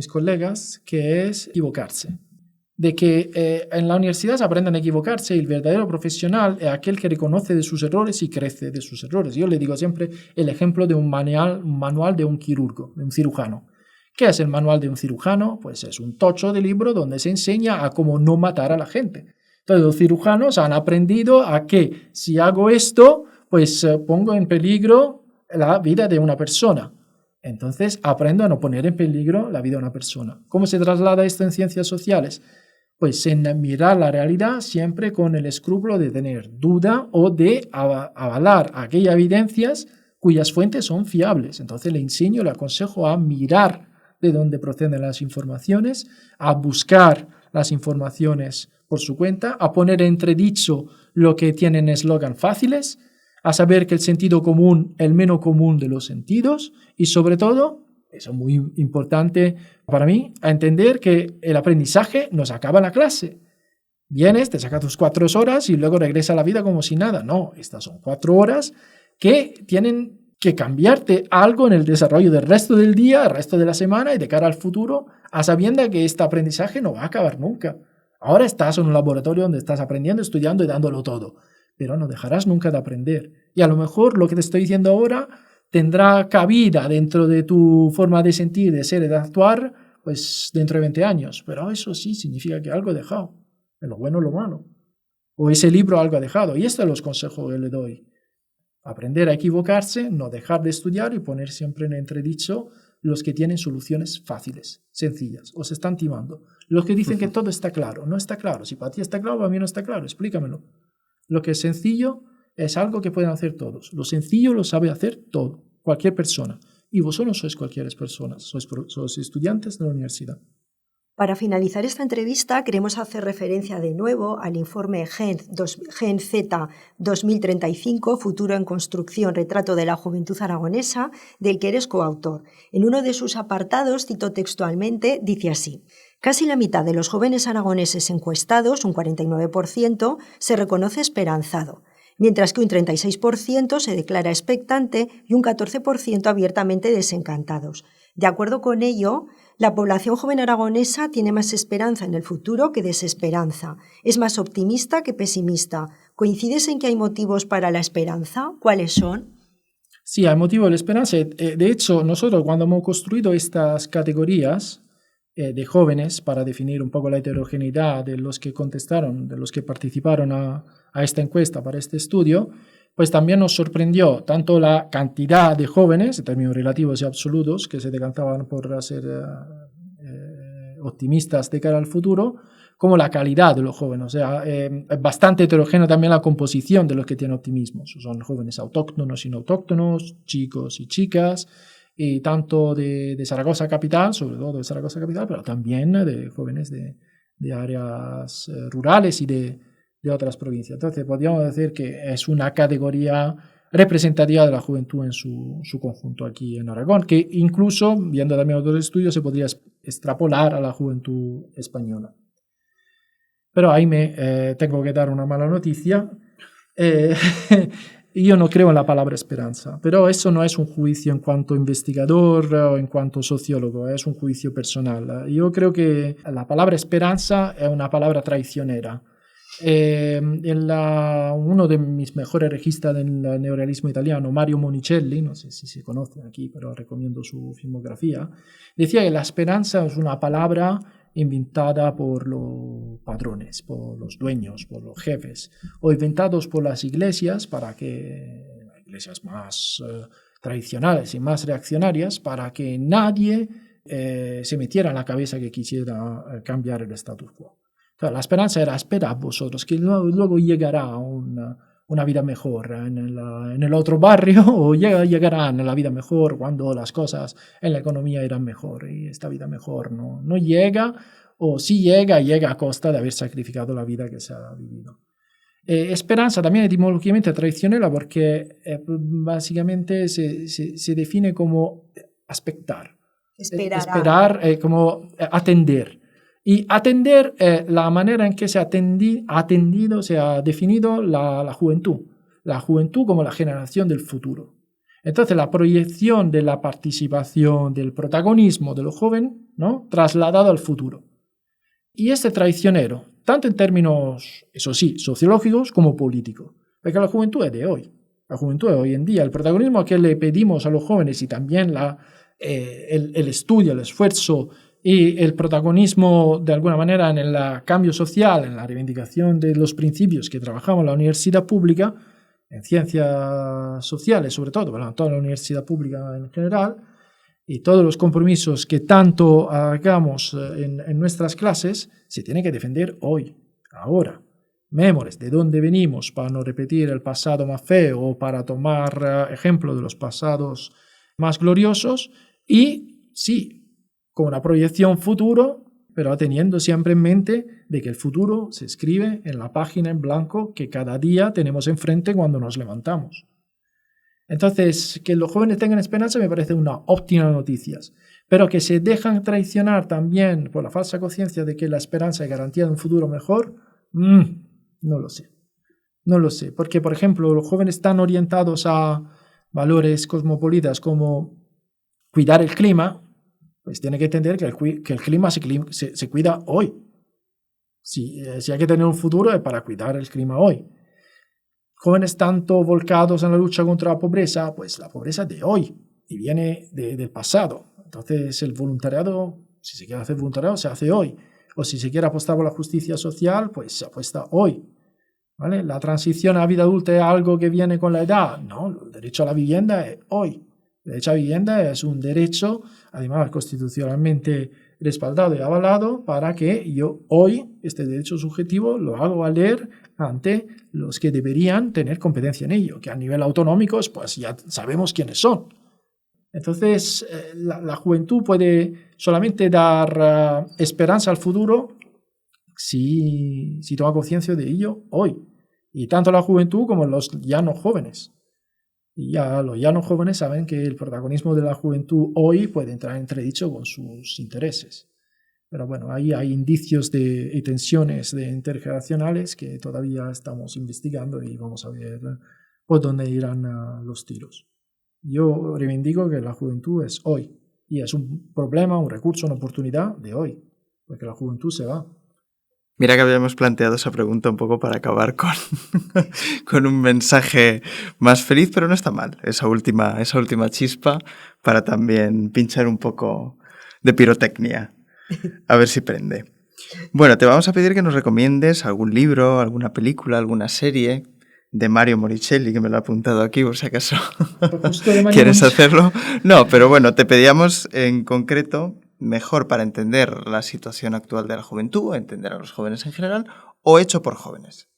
colegas, que es equivocarse. De que en la universidad se aprenden a equivocarse y el verdadero profesional es aquel que reconoce de sus errores y crece de sus errores. Yo le digo siempre el ejemplo de un manual de un quirurgo, de un cirujano. ¿Qué es el manual de un cirujano? Pues es un tocho de libro donde se enseña a cómo no matar a la gente. Entonces los cirujanos han aprendido a que si hago esto, pues pongo en peligro la vida de una persona. Entonces aprendo a no poner en peligro la vida de una persona. ¿Cómo se traslada esto en ciencias sociales? Pues en mirar la realidad siempre con el escrúpulo de tener duda o de avalar aquellas evidencias cuyas fuentes son fiables. Entonces le enseño, le aconsejo a mirar de dónde proceden las informaciones, a buscar las informaciones por su cuenta, a poner entredicho lo que tienen eslogan fáciles, a saber que el sentido común es el menos común de los sentidos y sobre todo, eso es muy importante para mí, a entender que el aprendizaje no se acaba en la clase. Vienes, te sacas tus 4 horas y luego regresa a la vida como si nada. No, estas son 4 horas que tienen que cambiarte algo en el desarrollo del resto del día, el resto de la semana y de cara al futuro, a sabienda que este aprendizaje no va a acabar nunca. Ahora estás en un laboratorio donde estás aprendiendo, estudiando y dándolo todo, pero no dejarás nunca de aprender. Y a lo mejor lo que te estoy diciendo ahora tendrá cabida dentro de tu forma de sentir, de ser y de actuar, pues dentro de 20 años. Pero eso sí significa que algo he dejado, en lo bueno o lo malo. O ese libro algo ha dejado. Y estos son los consejos que le doy. Aprender a equivocarse, no dejar de estudiar y poner siempre en entredicho los que tienen soluciones fáciles, sencillas, os están timando. Los que dicen que todo está claro, no está claro. Si para ti está claro, para mí no está claro, explícamelo. Lo que es sencillo es algo que pueden hacer todos. Lo sencillo lo sabe hacer todo, cualquier persona. Y vosotros sois cualquier persona, sois estudiantes de la universidad. Para finalizar esta entrevista, queremos hacer referencia de nuevo al informe Gen Z 2035, Futuro en Construcción, Retrato de la Juventud Aragonesa, del que eres coautor. En uno de sus apartados, cito textualmente, dice así: casi la mitad de los jóvenes aragoneses encuestados, un 49%, se reconoce esperanzado, mientras que un 36% se declara expectante y un 14% abiertamente desencantados. De acuerdo con ello, la población joven aragonesa tiene más esperanza en el futuro que desesperanza. Es más optimista que pesimista. ¿Coincides en que hay motivos para la esperanza? ¿Cuáles son? Sí, hay motivos de la esperanza. De hecho, nosotros cuando hemos construido estas categorías de jóvenes para definir un poco la heterogeneidad de los que contestaron, de los que participaron a esta encuesta para este estudio, pues también nos sorprendió tanto la cantidad de jóvenes, en términos relativos y absolutos, que se decantaban por ser optimistas de cara al futuro, como la calidad de los jóvenes. O sea, es bastante heterogénea también la composición de los que tienen optimismo. Son jóvenes autóctonos y no autóctonos, chicos y chicas, y tanto de Zaragoza capital, sobre todo de Zaragoza capital, pero también de jóvenes de áreas rurales y de otras provincias. Entonces, podríamos decir que es una categoría representativa de la juventud en su conjunto aquí en Aragón, que incluso, viendo también otros estudios, se podría extrapolar a la juventud española. Pero ahí tengo que dar una mala noticia. Yo no creo en la palabra esperanza, pero eso no es un juicio en cuanto investigador o en cuanto sociólogo, es un juicio personal. Yo creo que la palabra esperanza es una palabra traicionera. Uno de mis mejores registas del neorealismo italiano, Mario Monicelli, no sé si se conoce aquí, pero recomiendo su filmografía, decía que la esperanza es una palabra inventada por los padrones, por los dueños, por los jefes, o inventados por las iglesias, para que las iglesias más tradicionales y más reaccionarias, para que nadie se metiera en la cabeza que quisiera cambiar el status quo. Entonces, la esperanza era esperar vosotros, que luego llegará una vida mejor en el otro barrio, o llegarán a la vida mejor cuando las cosas en la economía irán mejor, y esta vida mejor no llega, o si llega a costa de haber sacrificado la vida que se ha vivido. Esperanza también etimológicamente traicionera porque básicamente se define como expectar, esperar como atender. Y atender la manera en que se ha definido la juventud como la generación del futuro. Entonces, la proyección de la participación, del protagonismo de los jóvenes, ¿no?, trasladado al futuro. Y este traicionero, tanto en términos, eso sí, sociológicos como políticos, porque la juventud es de hoy. La juventud es hoy en día. El protagonismo que le pedimos a los jóvenes y también el estudio, el esfuerzo y el protagonismo, de alguna manera, en el cambio social, en la reivindicación de los principios que trabajamos en la universidad pública, en ciencias sociales sobre todo, pero en toda la universidad pública en general, y todos los compromisos que tanto hagamos en nuestras clases, se tiene que defender hoy, ahora. Memores, de dónde venimos, para no repetir el pasado más feo o para tomar ejemplo de los pasados más gloriosos, y sí, con una proyección futuro, pero teniendo siempre en mente de que el futuro se escribe en la página en blanco que cada día tenemos enfrente cuando nos levantamos. Entonces, que los jóvenes tengan esperanza me parece una óptima noticia, pero que se dejan traicionar también por la falsa conciencia de que la esperanza es garantía de un futuro mejor, no lo sé. No lo sé, porque, por ejemplo, los jóvenes están orientados a valores cosmopolitas como cuidar el clima, pues tiene que entender que el clima se cuida hoy. Si hay que tener un futuro es para cuidar el clima hoy. Jóvenes tanto volcados en la lucha contra la pobreza, pues la pobreza es de hoy y viene del pasado. Entonces el voluntariado, si se quiere hacer voluntariado, se hace hoy. O si se quiere apostar por la justicia social, pues se apuesta hoy. ¿Vale? La transición a la vida adulta es algo que viene con la edad. No, el derecho a la vivienda es hoy. El derecho a vivienda es un derecho, además constitucionalmente respaldado y avalado, para que yo hoy este derecho subjetivo lo hago valer ante los que deberían tener competencia en ello, que a nivel autonómico pues ya sabemos quiénes son. Entonces, la juventud puede solamente dar esperanza al futuro si toma conciencia de ello hoy. Y tanto la juventud como los ya no jóvenes. Y ya los ya no jóvenes saben que el protagonismo de la juventud hoy puede entrar en entredicho con sus intereses. Pero bueno, ahí hay indicios y tensiones intergeneracionales que todavía estamos investigando y vamos a ver por dónde irán los tiros. Yo reivindico que la juventud es hoy y es un problema, un recurso, una oportunidad de hoy, porque la juventud se va. Mira que habíamos planteado esa pregunta un poco para acabar con un mensaje más feliz, pero no está mal esa última chispa para también pinchar un poco de pirotecnia, a ver si prende. Bueno, te vamos a pedir que nos recomiendes algún libro, alguna película, alguna serie de Mario Moricelli, que me lo he apuntado aquí por si acaso quieres hacerlo. No, pero bueno, te pedíamos en concreto mejor para entender la situación actual de la juventud, entender a los jóvenes en general, o hecho por jóvenes.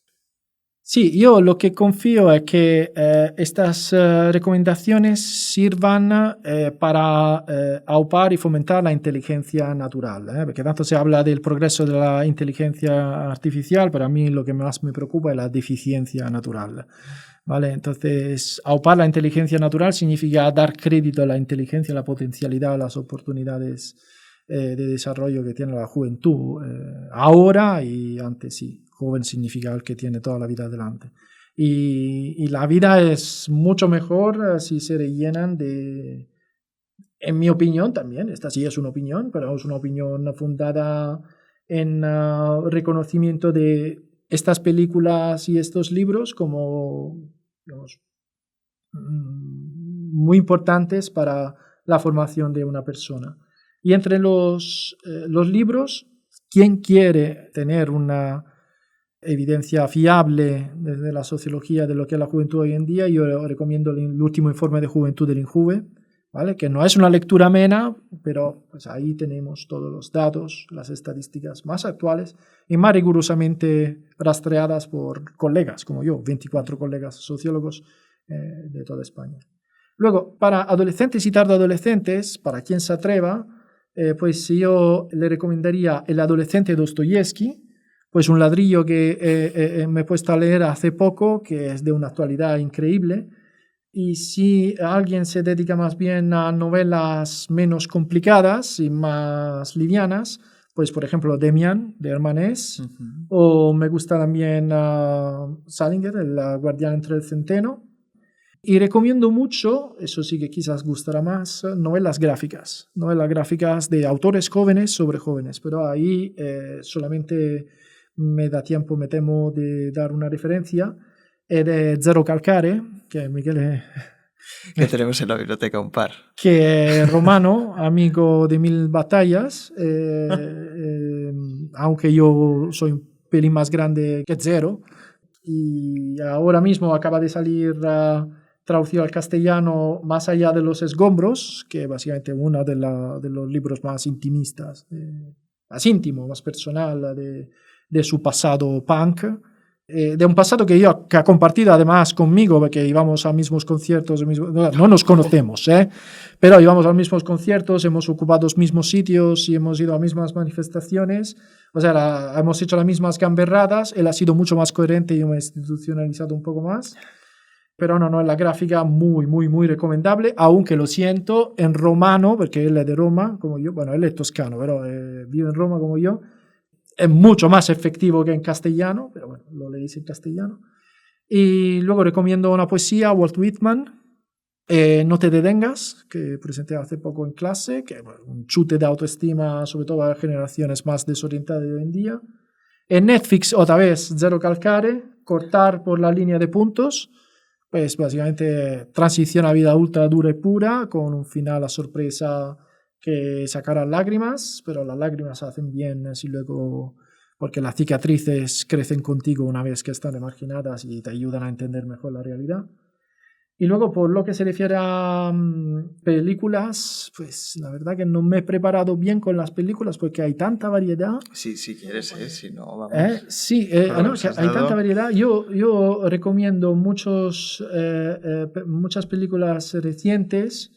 Sí, yo lo que confío es que estas recomendaciones sirvan para aupar y fomentar la inteligencia natural, porque tanto se habla del progreso de la inteligencia artificial, pero a mí lo que más me preocupa es la deficiencia natural. ¿Vale? Entonces, aupar la inteligencia natural significa dar crédito a la inteligencia, a la potencialidad, a las oportunidades de desarrollo que tiene la juventud ahora y antes sí. Joven significa el que tiene toda la vida adelante. Y la vida es mucho mejor si se rellenan de, en mi opinión también, esta sí es una opinión, pero es una opinión fundada en reconocimiento de estas películas y estos libros como, digamos, muy importantes para la formación de una persona. Y entre los libros, ¿quién quiere tener una evidencia fiable desde la sociología de lo que es la juventud hoy en día? Yo recomiendo el último informe de juventud del INJUVE, ¿vale? Que no es una lectura amena, pero pues ahí tenemos todos los datos, las estadísticas más actuales y más rigurosamente rastreadas por colegas como yo, 24 colegas sociólogos de toda España. Luego, para adolescentes y tardoadolescentes, para quien se atreva, pues yo le recomendaría El adolescente de Dostoyevsky, pues un ladrillo que me he puesto a leer hace poco, que es de una actualidad increíble. Y si alguien se dedica más bien a novelas menos complicadas y más livianas, pues por ejemplo Demian, de Hermanés, o me gusta también Salinger, El guardián entre el centeno. Y recomiendo mucho, eso sí que quizás gustará más, novelas gráficas de autores jóvenes sobre jóvenes, pero ahí solamente me da tiempo, me temo, de dar una referencia, de Zero Calcare, que Miguel que tenemos en la biblioteca un par. Que es romano, amigo de Mil Batallas, aunque yo soy un pelín más grande que Zero, y ahora mismo acaba de salir traducido al castellano Más allá de los escombros, que es básicamente uno de los libros más intimistas, más íntimo, más personal de su pasado punk, de un pasado que ha compartido además conmigo, porque íbamos a mismos conciertos, no nos conocemos, pero íbamos a los mismos conciertos, hemos ocupado los mismos sitios y hemos ido a mismas manifestaciones, o sea, hemos hecho las mismas gamberradas, él ha sido mucho más coherente y yo me he institucionalizado un poco más. Pero no, es la gráfica muy, muy, muy recomendable, aunque lo siento, en romano, porque él es de Roma, como yo, bueno, él es toscano, pero vive en Roma como yo, es mucho más efectivo que en castellano, pero bueno, lo leéis en castellano. Y luego recomiendo una poesía, Walt Whitman, No te detengas, que presenté hace poco en clase, que es un chute de autoestima, sobre todo a generaciones más desorientadas de hoy en día. En Netflix, otra vez, Zero Calcare, Cortar por la línea de puntos, pues básicamente transición a vida ultra dura y pura, con un final a sorpresa que sacará lágrimas, pero las lágrimas hacen bien si luego, porque las cicatrices crecen contigo una vez que están emarginadas y te ayudan a entender mejor la realidad. Y luego, por lo que se refiere a películas, pues la verdad que no me he preparado bien con las películas porque hay tanta variedad. Sí, si quieres, si no, vamos. Sí, no, que hay tanta variedad. Yo recomiendo muchas películas recientes,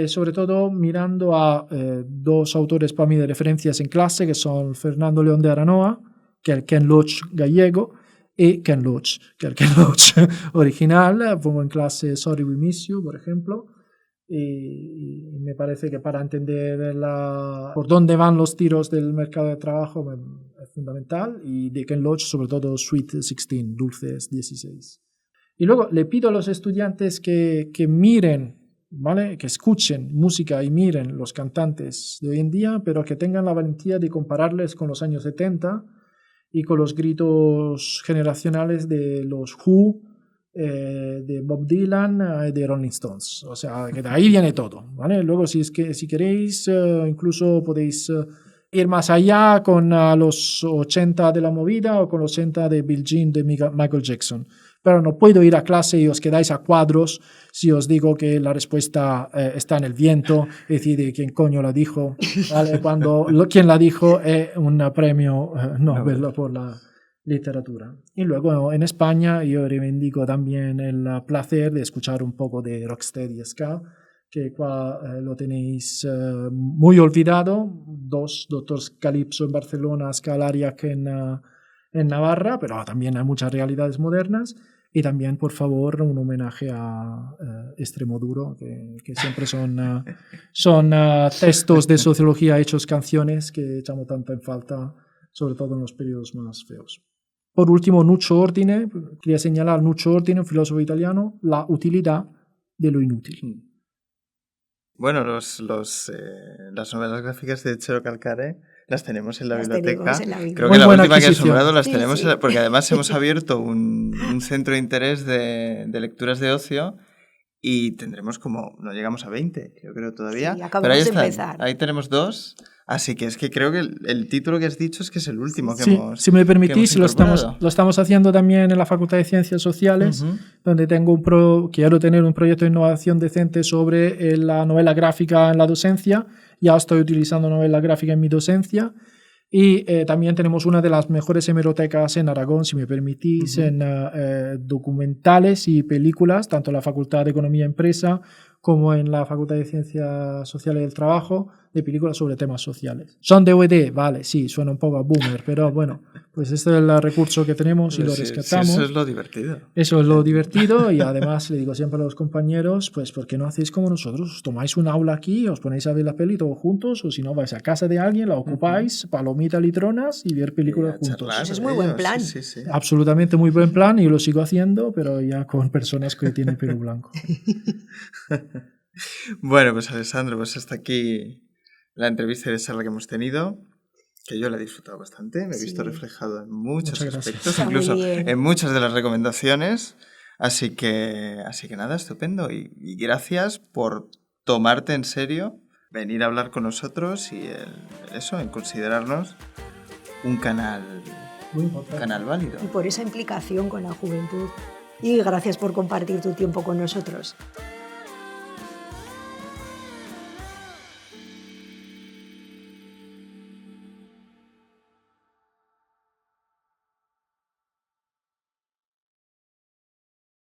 sobre todo mirando a dos autores para mí de referencias en clase, que son Fernando León de Aranoa, que es el Ken Loach gallego, y Ken Loach, que es el Ken Loach original. Pongo en clase Sorry We Miss You, por ejemplo, y me parece que para entender por dónde van los tiros del mercado de trabajo es fundamental, y de Ken Loach sobre todo Sweet 16, Dulces 16. Y luego le pido a los estudiantes que miren, ¿vale? Que escuchen música y miren los cantantes de hoy en día, pero que tengan la valentía de compararles con los años 70 y con los gritos generacionales de los Who, de Bob Dylan, de Rolling Stones. O sea, que de ahí viene todo, ¿vale? Luego, si queréis, incluso podéis ir más allá con los 80 de la movida o con los 80 de Bill Jean, de Michael Jackson. Pero no puedo ir a clase y os quedáis a cuadros si os digo que la respuesta está en el viento, es decir, de quién coño la dijo, ¿vale? Cuando quien la dijo es un premio Nobel por la literatura. Y luego en España yo reivindico también el placer de escuchar un poco de rocksteady ska, que qua lo tenéis muy olvidado, dos Doctors Calypso en Barcelona, Scalariac en Navarra, pero también hay muchas realidades modernas. Y también, por favor, un homenaje a Extremoduro, que siempre son textos de sociología hechos canciones que echamos tanto en falta, sobre todo en los periodos más feos. Por último, Nuccio Ordine, quería señalar Nuccio Ordine, un filósofo italiano, la utilidad de lo inútil. Bueno, las novelas gráficas de Chero Calcare las tenemos en la biblioteca. Creo que la última que has nombrado las tenemos, porque además hemos abierto un centro de interés de lecturas de ocio y tendremos no llegamos a 20, yo creo todavía. Sí, pero ahí están, empezar. Ahí tenemos 2. Así que es que creo que el título que has dicho es que es el último que hemos. Si me permitís, lo estamos haciendo también en la Facultad de Ciencias Sociales, donde quiero tener un proyecto de innovación decente sobre la novela gráfica en la docencia. Ya estoy utilizando novela gráfica en mi docencia. Y también tenemos una de las mejores hemerotecas en Aragón, si me permitís, en documentales y películas, tanto en la Facultad de Economía y Empresa como en la Facultad de Ciencias Sociales del Trabajo, de películas sobre temas sociales. Son DVD, vale, sí, suena un poco a boomer, pero bueno, pues este es el recurso que tenemos y lo rescatamos. Eso es lo divertido. Eso es lo divertido, y además le digo siempre a los compañeros, pues ¿por qué no hacéis como nosotros? Os tomáis un aula aquí, os ponéis a ver la peli todos juntos, o si no vais a casa de alguien, la ocupáis, palomitas, litronas y ver películas juntos. Eso es muy buen plan. Sí. Absolutamente muy buen plan, y yo lo sigo haciendo, pero ya con personas que tienen pelo blanco. Bueno, pues Alessandro, pues hasta aquí la entrevista de charla que hemos tenido, que yo la he disfrutado bastante, me he visto reflejado en muchos aspectos, incluso en muchas de las recomendaciones, así que nada, estupendo, y gracias por tomarte en serio, venir a hablar con nosotros y en considerarnos un canal válido. Y por esa implicación con la juventud, y gracias por compartir tu tiempo con nosotros.